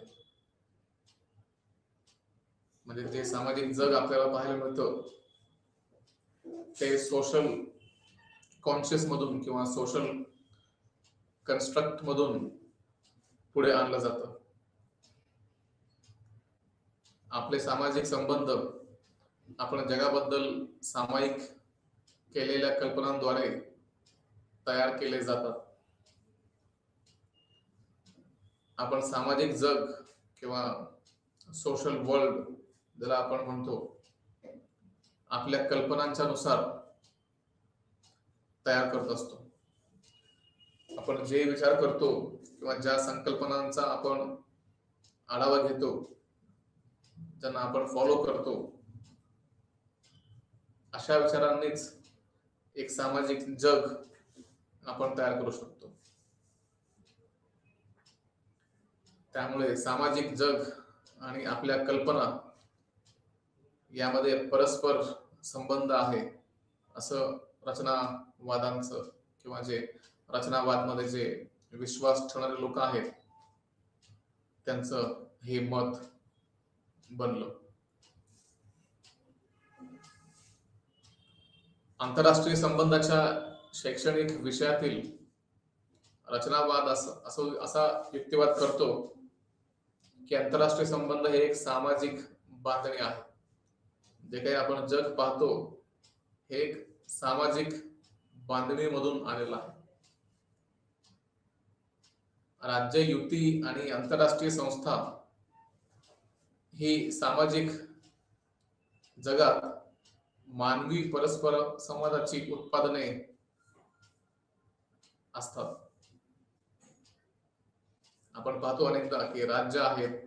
म्हणजे जे सामाजिक जग आपल्याला पाहायला मिळतं ते सोशल कॉन्शियस मधून किंवा सोशल कन्स्ट्रक्ट मधून पुढे आणलं जातं. आपले सामाजिक संबंध आपण जगाबद्दल सामायिक केलेल्या कल्पनांद्वारे तयार केले जातात. आपण सामाजिक जग किंवा सोशल वर्ल्ड ज्याला आपण म्हणतो आपल्या कल्पनांच्या नुसार तयार करत असतो. आपण जे विचार करतो किंवा ज्या संकल्पनांचा आपण आढावा घेतो, ज्यांना आपण फॉलो करतो, अशा विचारांनीच एक सामाजिक जग आपण तयार करू शकतो. त्यामुळे सामाजिक जग आणि आपल्या कल्पना यामध्ये परस्पर संबंध आहे असं रचनावादांचं किंवा जे रचनावाद मध्ये जे विश्वास ठेवणारे लोक आहेत त्यांचं हे मत बनलं. आंतरराष्ट्रीय संबंधाच्या शैक्षणिक विषयातील रचनावाद असा युक्तिवाद करतो की आंतरराष्ट्रीय संबंध हे एक सामाजिक बांधणी आहे. जे काही आपण जग पाहतो हे एक सामाजिक बांधणीमधून आलेलं आहे. राज्य, युती आणि आंतरराष्ट्रीय संस्था ही सामाजिक जगात मानवी परस्पर संवादाची उत्पादने असतात. आपण पाहतो अनेकदा की राज्य आहेत,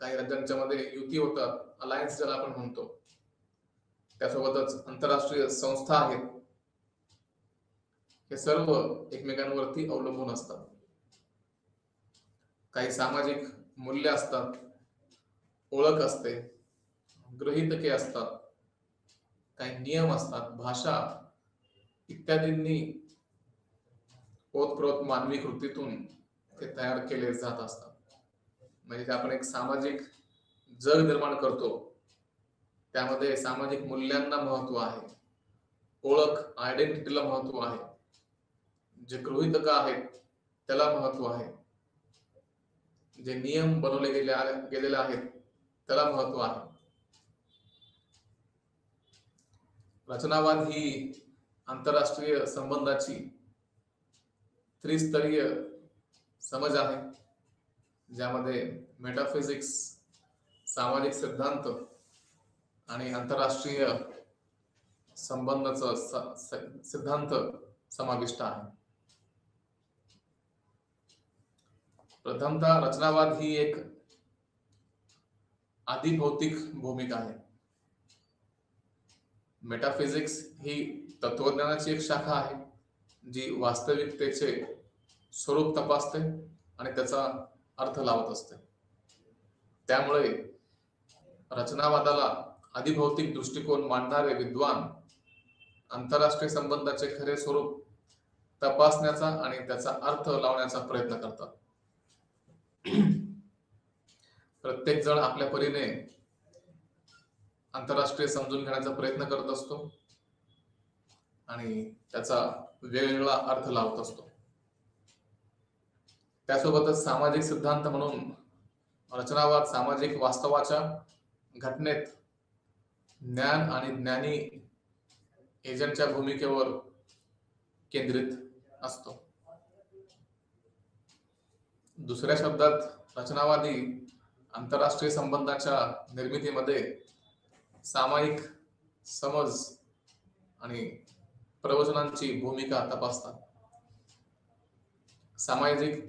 काही राज्यांच्या मध्ये युती होतात, अलायन्स ज्याला आपण म्हणतो. त्यासोबतच आंतरराष्ट्रीय संस्था आहेत. हे सर्व एकमेकांवरती अवलंबून असतात. काही सामाजिक मूल्य असतात, ओळख असते, गृहीतके असतात, काही नियम असतात, भाषा इत्यादींनी ओतप्रोत मानवी कृतीतून ते तयार केले जात असतात. म्हणजे आपण एक सामाजिक जग निर्माण करतो, त्यामध्ये सामाजिक मूल्यांना महत्व आहे, ओळख आयडेंटिटीला महत्व आहे, जे गृहीतक आहेत त्याला महत्व आहे, जे नियम बनवले गेलेले आहेत त्याला महत्व आहे. रचनावाद ही आंतरराष्ट्रीय संबंधाची त्रिस्तरीय समज आहे, ज्यामध्ये मेटाफिजिक्स, सामाजिक सिद्धांत आणि आंतरराष्ट्रीय संबंधाचा सिद्धांत समाविष्ट आहे. प्रथमतः रचनावाद ही एक आदिभौतिक भूमिका आहे. मेटाफिजिक्स ही तत्वज्ञानाची एक शाखा आहे, जी वास्तविकतेचे स्वरूप तपासते आणि त्याचा अर्थ लावत असते. त्यामुळे रचनावादाला आदिभौतिक दृष्टिकोन मांडणारे विद्वान आंतरराष्ट्रीय संबंधाचे खरे स्वरूप तपासण्याचा आणि त्याचा अर्थ लावण्याचा प्रयत्न करतात. प्रत्येक जण आपल्या परीने आंतरराष्ट्रीय समजून घेण्याचा प्रयत्न करत असतो आणि त्याचा वेगवेगळा अर्थ लावत असतो. त्यासोबतच सामाजिक सिद्धांत म्हणून रचनावाद सामाजिक वास्तवाच्या घटनेत ज्ञान आणि ज्ञानी एजंटच्या भूमिकेवर केंद्रित असतो. दुसऱ्या शब्दात रचनावादी आंतरराष्ट्रीय संबंधाच्या निर्मितीमध्ये सामायिक समज आणि प्रवचनांची भूमिका तपासतात. सामाजिक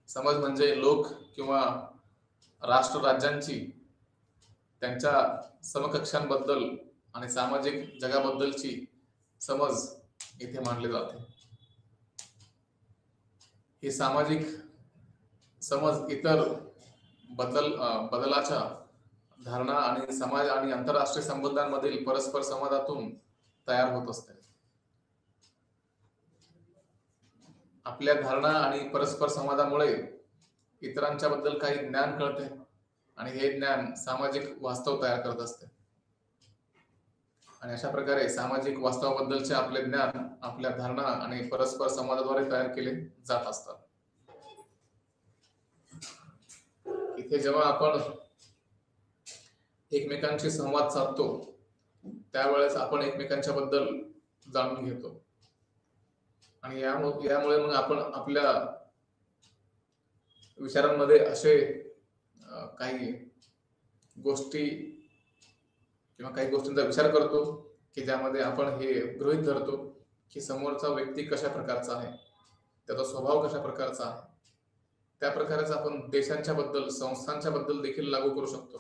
समज म्हणजे लोक किंवा राष्ट्र राज्यांची त्यांच्या समकक्षांबद्दल आणि सामाजिक जगाबद्दलची समज इथे मांडली जाते. ही सामाजिक समज इतर बदलाच्या धारणा आणि समाज आणि आंतरराष्ट्रीय संबंधांमधील परस्पर संवादातून तयार होत असते. आपल्या धारणा आणि परस्पर संवादामुळे इतरांच्या बद्दल काही ज्ञान कळते आणि हे ज्ञान सामाजिक वास्तव तयार करत असते. आणि अशा प्रकारे सामाजिक वास्तवाबद्दलचे आपले ज्ञान आपल्या धारणा आणि परस्पर संवादाद्वारे तयार केले जात असतात. इथे जेव्हा आपण एकमेकांशी संवाद साधतो त्यावेळेस आपण एकमेकांच्या बद्दल जाणून घेतो आणि यामुळे मग आपण आपल्या विचारांमध्ये असे काही गोष्टी किंवा काही गोष्टींचा विचार करतो की ज्यामध्ये आपण हे गृहीत धरतो की समोरचा व्यक्ती कशा प्रकारचा आहे, त्याचा स्वभाव कशा प्रकारचा आहे. त्या प्रकारेच आपण देशांच्या बद्दल, संस्थांच्या बद्दल देखील लागू करू शकतो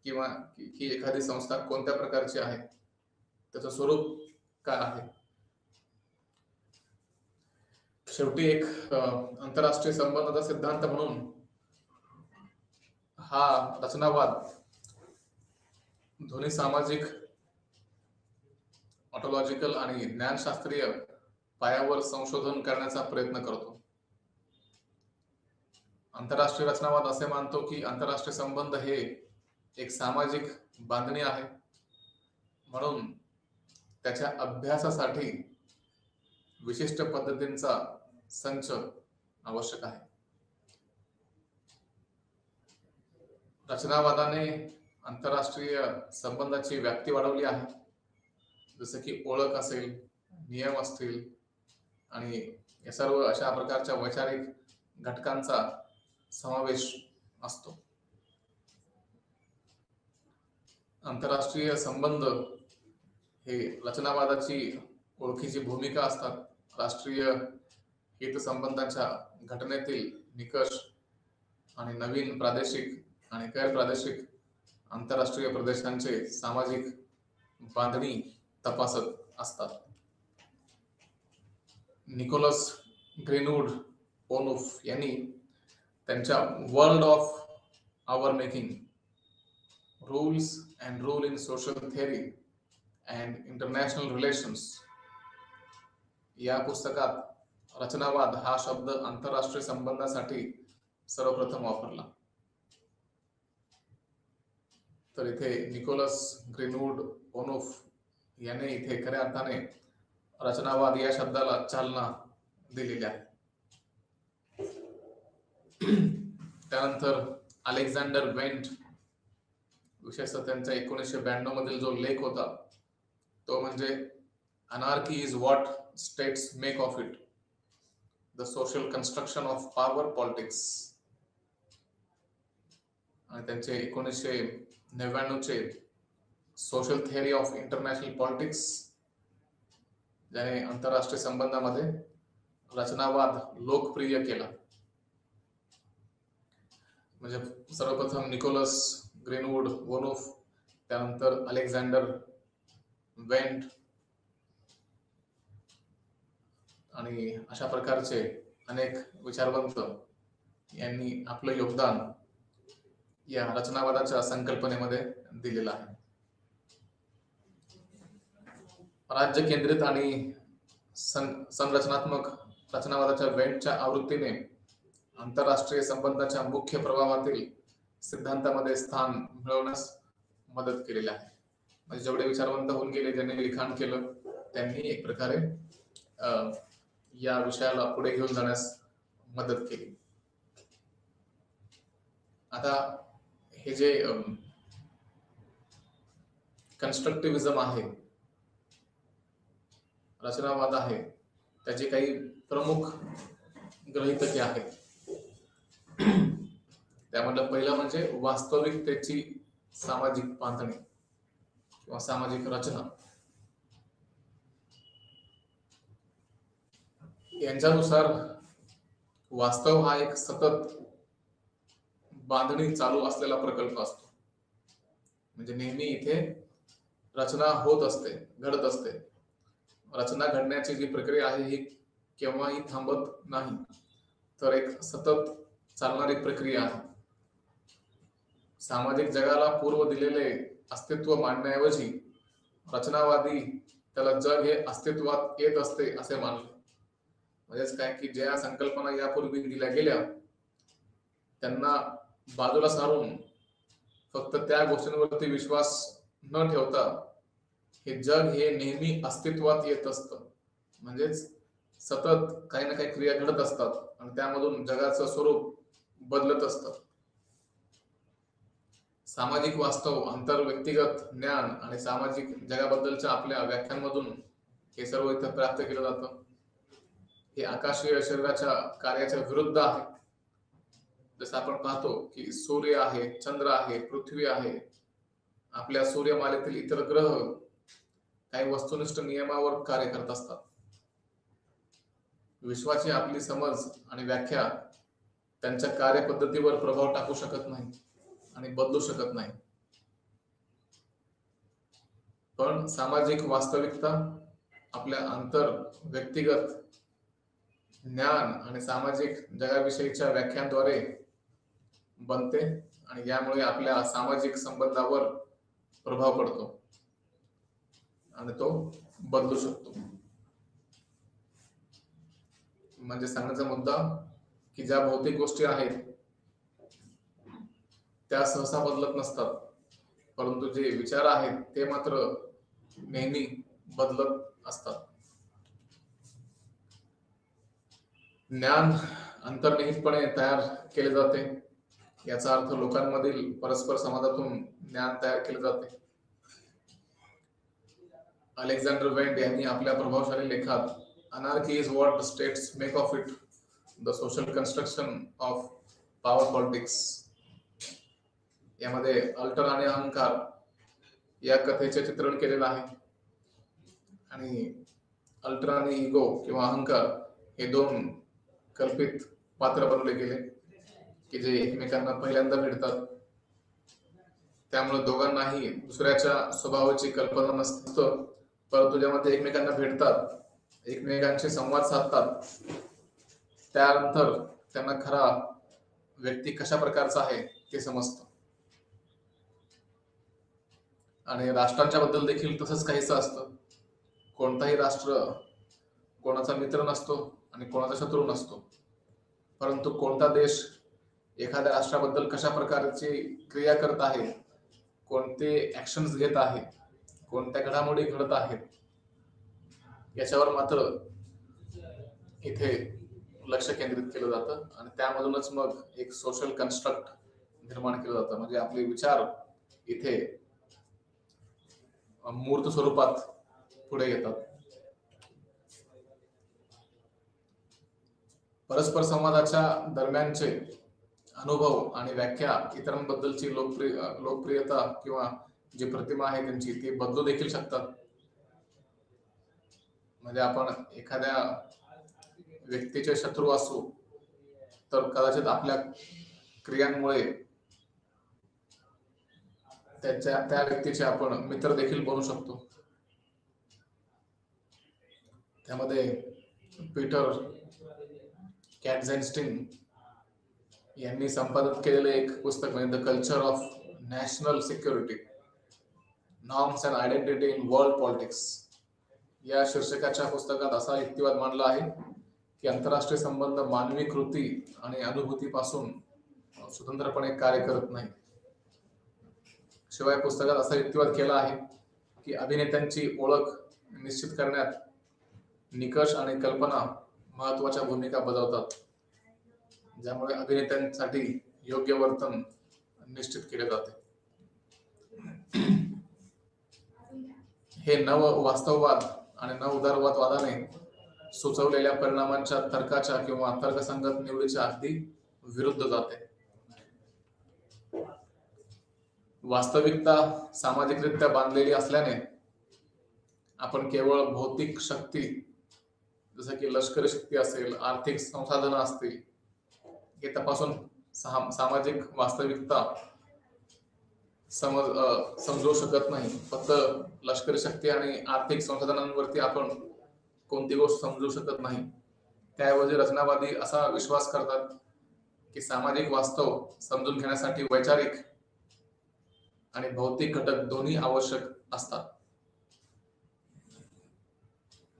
किंवा की एखादी संस्था कोणत्या प्रकारची आहे, त्याचं स्वरूप काय आहे. शेवटी एक आंतरराष्ट्रीय संबंधाचा सिद्धांत म्हणून हा रचनावाद दोन्ही सामाजिक, ऑटोलॉजिकल आणि ज्ञानशास्त्रीय पायावर संशोधन करण्याचा प्रयत्न करतो. आंतरराष्ट्रीय रचनावाद असे मानतो की आंतरराष्ट्रीय संबंध हे एक सामाजिक बांधणी आहे, म्हणून त्याच्या अभ्यासासाठी विशिष्ट पद्धतींचा संच आवश्यक आहे. रचनावादाने आंतरराष्ट्रीय संबंधाची व्याप्ती वाढवली आहे, जसं की ओळख असेल, नियम असतील आणि या सर्व अशा प्रकारच्या वैचारिक घटकांचा समावेश असतो. आंतरराष्ट्रीय संबंध हे रचनावादाची ओळखीची भूमिका असतात. राष्ट्रीय हितसंबंधाच्या घटनेतील निकष आणि नवीन प्रादेशिक आणि गैर प्रादेशिक आंतरराष्ट्रीय प्रदेशांचे सामाजिक बांधणी तपासत असतात. निकोलस ग्रीनवूड ओनुफ यांनी त्यांच्या world of our making, rules and rule in social theory and international relations या पुस्तकात रचनावाद हा शब्द आंतरराष्ट्रीय संबंधासाठी सर्वप्रथम वापरला. तर इथे निकोलस ग्रीनवूड ओनोफ याने इथे खऱ्या अर्थाने रचनावाद या शब्दाला चालना दिलेली आहे. त्यानंतर अलेक्झांडर वेंट, विशेषतः त्यांचा 1992 मधील जो लेख होता तो म्हणजे anarchy is what states make of it, the social construction of power politics, आणि त्यांचे 1999 चे social theory of international politics, ज्याने आंतरराष्ट्रीय संबंधामध्ये रचनावाद लोकप्रिय केला. म्हणजे सर्वप्रथम निकोलस ग्रीनवूड ओनोफ, त्यानंतर अलेक्झांडर वेंट, आणि अशा प्रकारचे अनेक विचारवंत यांनी आपलं योगदान या रचनावादाच्या संकल्पनेमध्ये दिलेलं आहे. राज्य केंद्रित आणि संरचनात्मक रचनावादाच्या वेंटच्या आवृत्तीने आंतरराष्ट्रीय संबंधाच्या मुख्य प्रवाहातील सिद्धांतामध्ये स्थान मिळवण्यास मदत केलेली आहे. म्हणजे जेवढे विचारवंत होऊन गेले, ज्यांनी लिखाण केलं, त्यांनी एक प्रकारे या विषयाला पुढे घेऊन जाण्यास मदत केली. आता हे जे कन्स्ट्रक्टिव्हिजम आहे, रचनावाद आहे, त्याचे काही प्रमुख गृहीतके आहेत. त्यामधलं पहिलं म्हणजे वास्तविकतेची सामाजिक बांधणी किंवा सामाजिक रचना. यांच्यानुसार वास्तव हा एक सतत बांधणी चालू असलेला प्रकल्प असतो. म्हणजे नेहमी इथे रचना होत असते, घडत असते. रचना घडण्याची जी प्रक्रिया आहे ही केव्हाही थांबत नाही, तर एक सतत चालणारी प्रक्रिया आहे. सामाजिक जगाला पूर्व दिलेले अस्तित्व मांडण्याऐवजी रचनावादी त्याला जग हे अस्तित्वात येत असते असे मानले. म्हणजेच काय की ज्या संकल्पना यापूर्वी दिल्या गेल्या त्यांना बाजूला सारून फक्त त्या गोष्टींवरती विश्वास न ठेवता हे जग हे नेहमी अस्तित्वात येत असतं. म्हणजेच सतत काही ना काही क्रिया घडत असतात आणि त्यामधून जगाचं स्वरूप बदलत असतं. सामाजिक वास्तव, आंतर व्यक्तिगत ज्ञान आणि सामाजिक जगाबद्दलच्या आपल्या व्याख्यांमधून हे सर्व इथं प्राप्त केलं जातं. हे आकाशीय शरीराच्या कार्याच्या विरुद्ध आहे. जसं आपण पाहतो की सूर्य आहे, चंद्र आहे, पृथ्वी आहे, आपल्या सूर्यमालेतील इतर ग्रह काही वस्तुनिष्ठ नियमावर कार्य करत असतात. विश्वाची आपली समज आणि व्याख्या त्यांच्या कार्यपद्धतीवर प्रभाव टाकू शकत नाही आणि बदलू शकत नाही. पण सामाजिक वास्तविकता आपल्या आंतर व्यक्तिगत ज्ञान आणि सामाजिक जगाविषयीच्या व्याख्यांद्वारे बनते आणि यामुळे आपल्या सामाजिक संबंधावर प्रभाव पडतो आणि तो बदलू शकतो. म्हणजे सांगण्याचा मुद्दा की ज्या भौतिक गोष्टी आहेत त्या सहसा बदलत नसतात, परंतु जे विचार आहेत ते मात्र नेहमी बदलत असतात. ज्ञान अंतर्निहितपणे तयार केले जाते. याचा अर्थ लोकांमधील परस्पर संवादातून ज्ञान तयार केले जाते. अलेक्झांडर वेंट यांनी आपल्या प्रभावशाली लेखात anarchy is what states make of it, the social construction of power politics यामध्ये अल्टर आणि अहंकार या कथेचे चित्रण केलेलं आहे. आणि अल्टर आणि इगो किंवा अहंकार हे दोन कल्पित पात्र बनवले गेले की जे एकमेकांना पहिल्यांदा भेटतात. त्यामुळे दोघांनाही दुसऱ्याच्या स्वभावाची कल्पना नसतं, परंतु जेव्हा ते एकमेकांना भेटतात, एकमेकांशी संवाद साधतात, त्यानंतर त्यांना खरा व्यक्ती कशा प्रकारचा आहे ते समजतं. आणि राष्ट्रांच्या बद्दल देखील तसंच काहीच असतं. कोणताही राष्ट्र कोणाचा मित्र नसतो आणि कोणाचा शत्रू नसतो, परंतु कोणता देश एखाद्या राष्ट्राबद्दल कशा प्रकारची क्रिया करत आहे, कोणते ऍक्शन्स घेत आहे, कोणत्या घडामोडी घडत आहेत, याच्यावर मात्र इथे लक्ष केंद्रित केलं जातं आणि त्यामधूनच मग एक सोशल कन्स्ट्रक्ट निर्माण केलं जातं. म्हणजे आपले विचार इथे मूर्त स्वरूपात पुढे येतात. परस्पर संवादाच्या दरम्यानचे अनुभव आणि व्याख्या इतरांबद्दलची लोकप्रियता किंवा जी प्रतिमा आहे त्यांची ती बदलू देखील शकतात. म्हणजे आपण एखाद्या व्यक्तीचे शत्रू असू तर कदाचित आपल्या क्रियांमुळे त्या व्यक्तीचे आपण मित्र देखील बनू शकतो. त्यामध्ये पीटर कॅटझेनस्टीन यांनी संपादित केलेलं एक पुस्तक म्हणजे the culture of national security, norms and identity in world politics या शीर्षकाच्या पुस्तकात असा युक्तिवाद मांडला आहे की आंतरराष्ट्रीय संबंध मानवी कृती आणि अनुभूतीपासून स्वतंत्रपणे कार्य करत नाही. शिवाय पुस्तकात असा युक्तिवाद केला आहे की अभिनेत्यांची ओळख निश्चित करण्यात निकष आणि कल्पना महत्वाच्या भूमिका बजावतात, ज्यामुळे अभिनेत्यांसाठी योग्य वर्तन निश्चित केले जाते. हे नव वास्तववाद आणि नव उदारवादाने सुचवलेल्या परिणामांच्या तर्काच्या किंवा तर्कसंगत निवडीच्या अगदी विरुद्ध जाते. वास्तविकता सामाजिकरित्या बांधलेली असल्याने आपण केवळ भौतिक शक्ती जसं की लष्करी शक्ती असेल, आर्थिक संसाधनं असतील हे तपासून सामाजिक वास्तविकता समजू शकत नाही. फक्त लष्करी शक्ती आणि आर्थिक संसाधनांवरती आपण कोणती गोष्ट समजू शकत नाही. त्याऐवजी रचनावादी असा विश्वास करतात की सामाजिक वास्तव समजून घेण्यासाठी वैचारिक आणि भौतिक घटक दोन्ही आवश्यक असतात.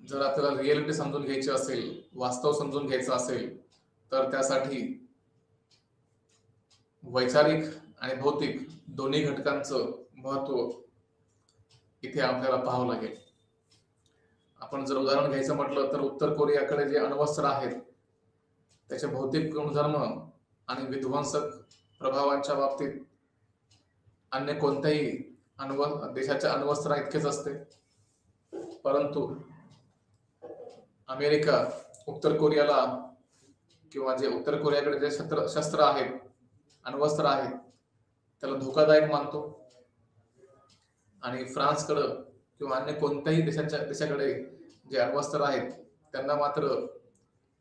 जर आपल्याला रिएलिटी समजून घ्यायची असेल, वास्तव समजून घ्यायचं असेल, तर त्यासाठी वैचारिक आणि भौतिक दोन्ही घटकांचं महत्व इथे आपल्याला पाहावं लागेल. आपण जर उदाहरण घ्यायचं म्हटलं तर उत्तर कोरियाकडे जे अण्वस्त्र आहेत त्याचे भौतिक गुणधर्म आणि विध्वंसक प्रभावांच्या बाबतीत अन्य कोणत्याही देशाच्या अण्वस्त्रा इतकेच असते. परंतु अमेरिका उत्तर कोरियाला किंवा जे उत्तर कोरियाकडे जे शस्त्र आहेत, अण्वस्त्र आहेत, त्याला धोकादायक मानतो आणि फ्रान्सकडे किंवा अन्य कोणत्याही देशाकडे जे अण्वस्त्र आहेत त्यांना मात्र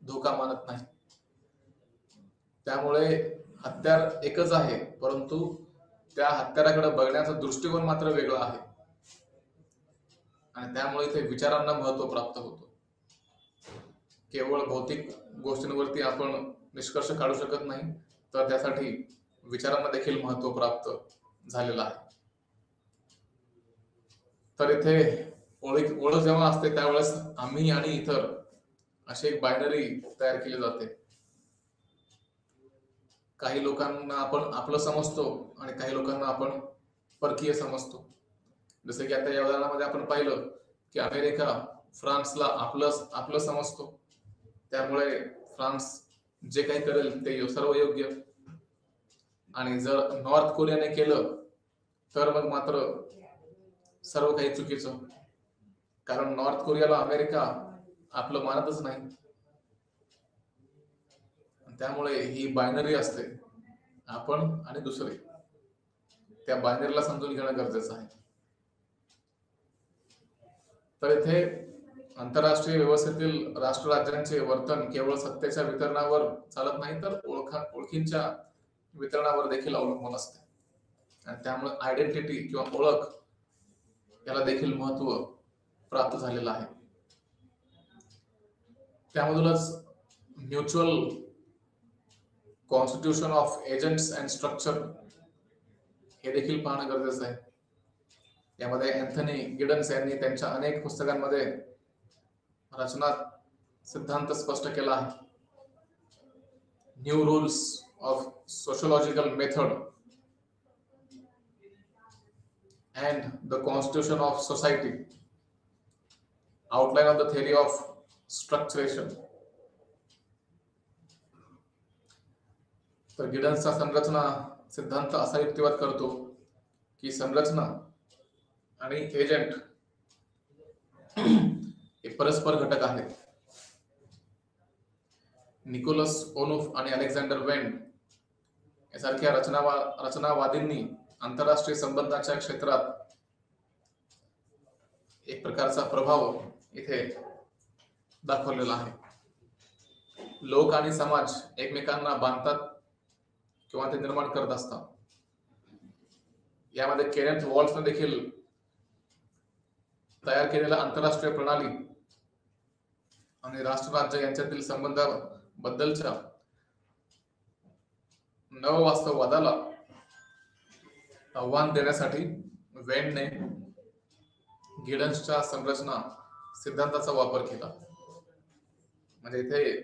धोका मानत नाही. त्यामुळे हत्यार एकच आहे, परंतु त्या हत्याराकडे बघण्याचा दृष्टिकोन मात्र वेगळा आहे आणि त्यामुळे ते विचारांना महत्व प्राप्त होतो. केवळ भौतिक गोष्टींवरती आपण निष्कर्ष काढू शकत नाही, तर त्यासाठी विचारांना देखील महत्व प्राप्त झालेलं आहे. तर इथे ओळख जेव्हा असते त्यावेळेस आम्ही आणि इतर अशी एक बायनरी तयार केली जाते. काही लोकांना आपण आपलं समजतो आणि काही लोकांना आपण परकीय समजतो. जसं की आता या उदाहरणामध्ये आपण पाहिलं की अमेरिका फ्रान्सला आपलं समजतो, त्यामुळे फ्रान्स जे काही करेल ते सर्व योग्य, आणि जर नॉर्थ कोरियाने केलं तर मग मात्र सर्व काही चुकीचं, कारण नॉर्थ कोरियाला अमेरिका आपलं मानतच नाही. त्यामुळे ही बायनरी असते, आपण आणि दुसरे, त्या बायनरीला समजून घेणं गरजेचं आहे. तर इथे आंतरराष्ट्रीय व्यवस्थेतील राष्ट्रराज्यांचे वर्तन केवळ सत्तेच्या वितरणावर चालत नाही, तर ओळखींच्या वितरणावर देखील अवलंबून असते आणि त्यामुळे आयडेंटिटी किंवा ओळख याला देखील महत्व प्राप्त झालेलं आहे. त्यामधूनच mutual constitution of agents and structure हे देखील पाहणं गरजेचं आहे. यामध्ये अँथनी गिडन्स यांनी त्यांच्या अनेक पुस्तकांमध्ये रचना सिद्धांत स्पष्ट केला आहे. New rules of sociological method and the constitution of society, outline of the theory of structuration. तर गिडन्सचा संरचना सिद्धांत असा युक्तिवाद करतो की संरचना आणि एजंट हे परस्पर घटक आहेत. निकोलस ओनुफ आणि अलेक्झांडर वेंड यासारख्या रचनावादींनी आंतरराष्ट्रीय संबंधाच्या क्षेत्रात एक प्रकारचा प्रभाव इथे दाखवलेला आहे. लोक आणि समाज एकमेकांना बांधतात किंवा ते निर्माण करत असतात. यामध्ये केनेथ वॉल्सने देखील तयार केलेल्या आंतरराष्ट्रीय प्रणाली आणि राष्ट्र-राज्य यांच्यातील संबंधाबद्दलच्या नववास्तववादाला आव्हान देण्यासाठी वेंडने गिडन्सच्या संरचना सिद्धांताचा वापर केला. म्हणजे इथे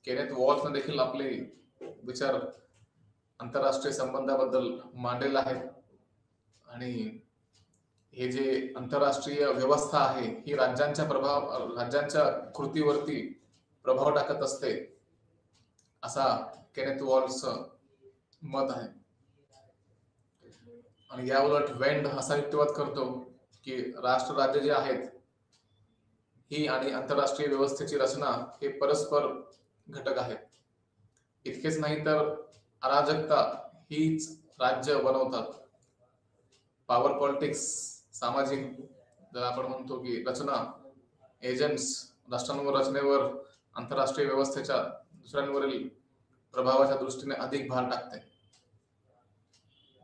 केनेथ वॉल्सने देखील आपले विचार आंतरराष्ट्रीय संबंधाबद्दल मांडलेले आहेत. आणि हे जे आंतरराष्ट्रीय व्यवस्था आहे ही राज्यांच्या कृतीवरती प्रभाव टाकत असते असा केनेथ वॉल्सचं मत आहे. आणि याउलट वेंड असा युक्तिवाद करतो की राष्ट्र राज्य जे आहेत ही आणि आंतरराष्ट्रीय व्यवस्थेची रचना हे परस्पर घटक आहेत. इतकेच नाही तर अराजकता हीच राज्य बनवतात. पॉवर पॉलिटिक्स, सामाजिक जर आपण म्हणतो की रचना, एजंट्स राष्ट्रांवर रचनेवर आंतरराष्ट्रीय व्यवस्थेच्या दुसऱ्यांवरील प्रभावाच्या दृष्टीने अधिक भार टाकते.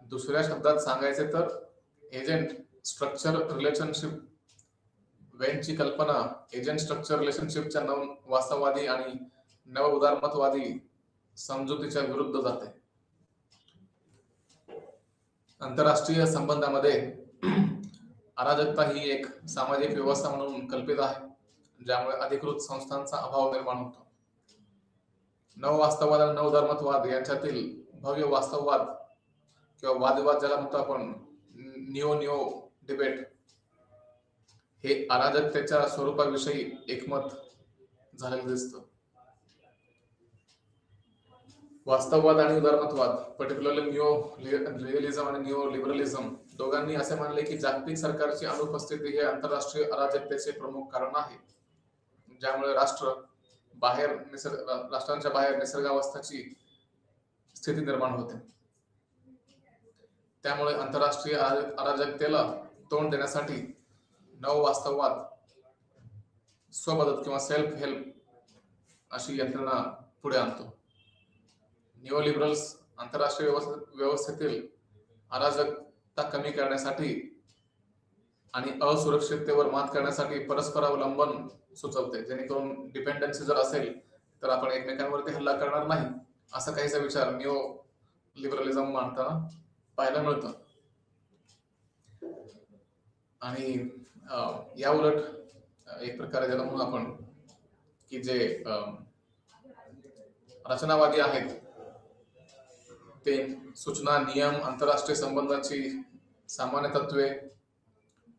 दुसऱ्या शब्दात सांगायचे तर एजंट स्ट्रक्चर रिलेशनशिप, वेंडची कल्पना एजंट स्ट्रक्चर रिलेशनशिपच्या नववास्तववादी आणि नव उदारमतवादी समजुतीच्या विरुद्ध जाते. आंतरराष्ट्रीय संबंधामध्ये अराजकता ही एक सामाजिक व्यवस्था म्हणून कल्पित आहे, ज्यामुळे अधिकृत संस्थांचा अभाव निर्माण होतो. नववास्तववाद आणि नवधर्मत्ववाद यांच्यातील भव्य वास्तववाद किंवा वादविवाद ज्याला म्हणतो आपण निओ डिबेट, हे अराजकतेच्या स्वरूपाविषयी एकमत झालेलं दिसतं. वास्तववाद आणि उदारमतवाद, पर्टिक्युलरली निओ रिअलिझम आणि निओ लिबरलिझम, दोघांनी असे मानले की जागतिक सरकारची अनुपस्थिती हे आंतरराष्ट्रीय अराजकतेचे प्रमुख कारण आहे, ज्यामुळे राष्ट्रांच्या बाहेर निसर्गावस्थेची स्थिती निर्माण होते. त्यामुळे आंतरराष्ट्रीय अराजकतेला तोंड देण्यासाठी नववास्तववाद स्वमदत किंवा सेल्फ हेल्प अशी यंत्रणा पुढे आणतो. निओलिबरल्स आंतरराष्ट्रीय व्यवस्थेतील अराजकता कमी करण्यासाठी आणि असुरक्षिततेवर मात करण्यासाठी परस्परावलंबन सुचवते, जेणेकरून डिपेंडन्सी जर असेल तर आपण एकमेकांवरती हल्ला करणार नाही, असा काहीसा विचार निओ लिबरलिझम मांडताना पाहायला मिळतं. आणि या उलट एक प्रकारे ज्याला म्हणू आपण की जे रचनावादी आहेत ते सूचना, नियम, आंतरराष्ट्रीय संबंधाची सामान्य तत्वे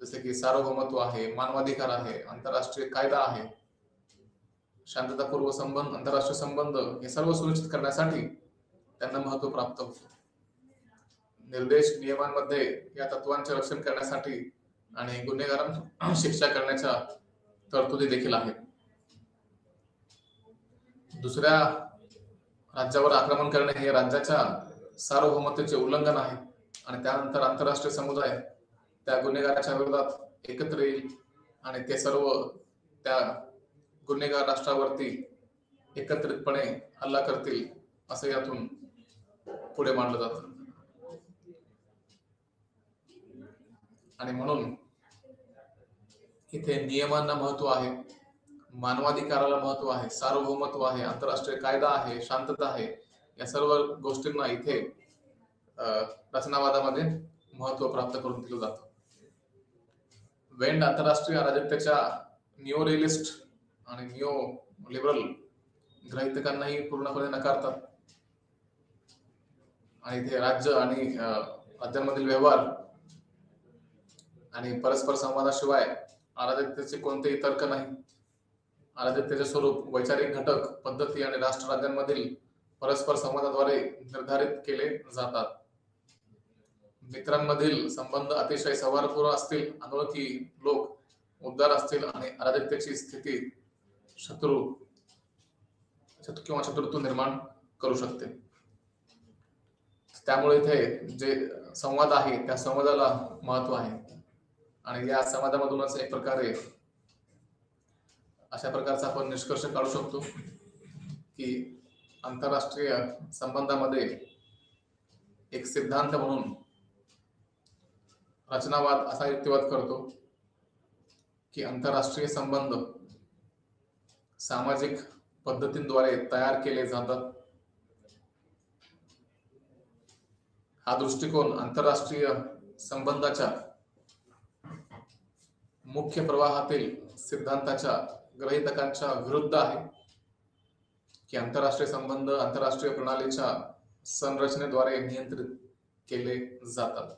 जसे की सार्वभौमत्व आहे, मानवाधिकार आहे, आंतरराष्ट्रीय कायदा आहे, शांततापूर्व संबंध, आंतरराष्ट्रीय संबंध हे सर्व सुनिश्चित करण्यासाठी त्यांना महत्व प्राप्त होते. निर्देश नियमांमध्ये या तत्वांचे रक्षण करण्यासाठी आणि गुन्हेगारांना शिक्षा करण्याच्या तरतुदी देखील आहेत. दुसऱ्या राज्यावर आक्रमण करणे हे राज्याच्या सार्वभौमतेचे उल्लंघन आहे आणि त्यानंतर आंतरराष्ट्रीय समुदाय त्या गुन्हेगाराच्या विरोधात एकत्र येईल आणि ते सर्व त्या गुन्हेगार राष्ट्रावरती एकत्रितपणे हल्ला करतील, असं यातून पुढे मांडलं जातं. आणि म्हणून इथे नियमांना महत्व आहे, मानवाधिकाराला महत्व आहे, सार्वभौमत्व आहे, आंतरराष्ट्रीय कायदा आहे, शांतता आहे, या सर्व गोष्टींना इथे रचनावादामध्ये महत्व प्राप्त करून दिलं जातं. वेंड आंतरराष्ट्रीय अराजकतेच्या निओरियलिस्ट आणि निओ लिबरल ग्रहितकांनाही पूर्णपणे नकारतात आणि इथे राज्य आणि राज्यांमधील व्यवहार आणि परस्पर संवादाशिवाय अराजकतेचे कोणतेही तर्क नाही. अराजकतेचे स्वरूप वैचारिक घटक, पद्धती आणि राष्ट्र राज्यांमधील परस्पर संवादाद्वारे निर्धारित केले जातात. मित्रांमधील संबंध अतिशय सौहार्दपूर्ण असतील, अनोळखी लोक उदार असतील आणि अराजकतेची स्थिती शत्रुत्व निर्माण करू शकते. त्यामुळे इथे जे संवाद आहे त्या संवादाला महत्व आहे आणि या संवादामधूनच एक प्रकारे अशा प्रकारचा आपण निष्कर्ष काढू शकतो की आंतरराष्ट्रीय संबंधामध्ये एक सिद्धांत म्हणून रचनावाद असा युक्तिवाद करतो की आंतरराष्ट्रीय संबंध सामाजिक पद्धतींद्वारे तयार केले जातात. हा दृष्टिकोन आंतरराष्ट्रीय संबंधाच्या मुख्य प्रवाहातील सिद्धांताच्या ग्रहितकांच्या विरुद्ध आहे की आंतरराष्ट्रीय संबंध आंतरराष्ट्रीय प्रणालीच्या संरचनेद्वारे नियंत्रित केले जातात.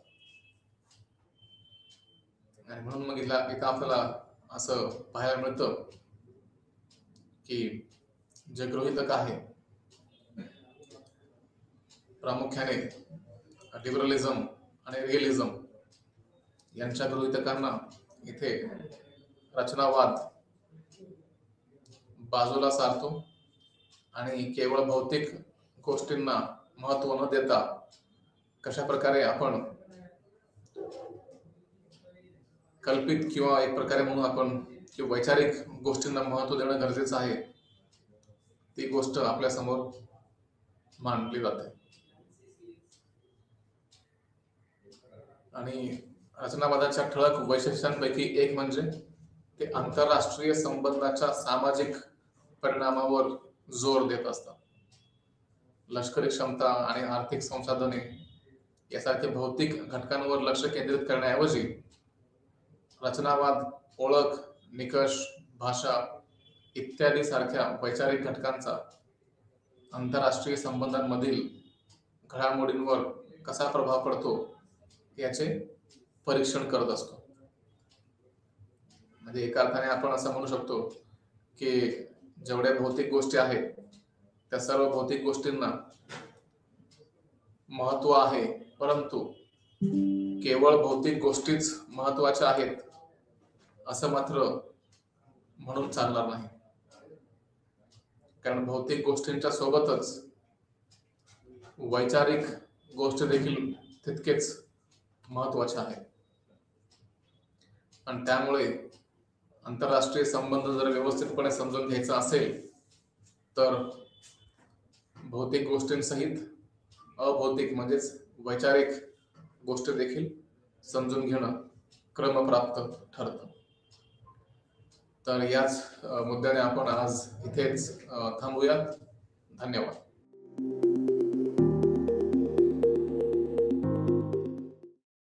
आणि म्हणून मग इथं आपल्याला असं पाहायला मिळतं की जे गृहीतक आहे प्रामुख्याने लिबरलिझम आणि रिअलिझम यांच्या गृहीतकांना इथे रचनावाद बाजूला सारतो आणि केवळ भौतिक गोष्टींना महत्व न देता कशा प्रकारे आपण कल्पित किंवा एक प्रकारे म्हणून आपण किंवा वैचारिक गोष्टींना महत्व देणं गरजेचं आहे ती गोष्ट आपल्या समोर मांडली जाते. आणि रचनावादाच्या ठळक वैशिष्ट्यांपैकी एक म्हणजे ते आंतरराष्ट्रीय संबंधाच्या सामाजिक परिणामावर जोर देत असतात. लष्करी क्षमता आणि आर्थिक संसाधने यासारखे भौतिक घटकांवर लक्ष केंद्रित करण्याऐवजी रचनावाद ओळख, निकष, भाषा इत्यादी सारख्या वैचारिक घटकांचा आंतरराष्ट्रीय संबंधांमधील घडामोडींवर कसा प्रभाव पडतो याचे परीक्षण करत असतो. म्हणजे एका अर्थाने आपण असं म्हणू शकतो की जेवढ्या भौतिक गोष्टी आहेत त्या सर्व भौतिक गोष्टींना महत्व आहे, परंतु केवळ भौतिक गोष्टीच महत्वाच्या आहेत असं मात्र म्हणून चालणार नाही. कारण भौतिक गोष्टींच्या सोबतच वैचारिक गोष्टी देखील तितकेच महत्वाच्या आहेत. आणि त्यामुळे आंतरराष्ट्रीय संबंध जर व्यवस्थितपणे समजून घ्यायचा असेल तर भौतिक गोष्टींसहित अभौतिक म्हणजेच वैचारिक गोष्टी देखील समजून घेणं क्रमप्राप्त ठरतं. तर याच मुद्द्याने आपण आज इथेच थांबूया. धन्यवाद.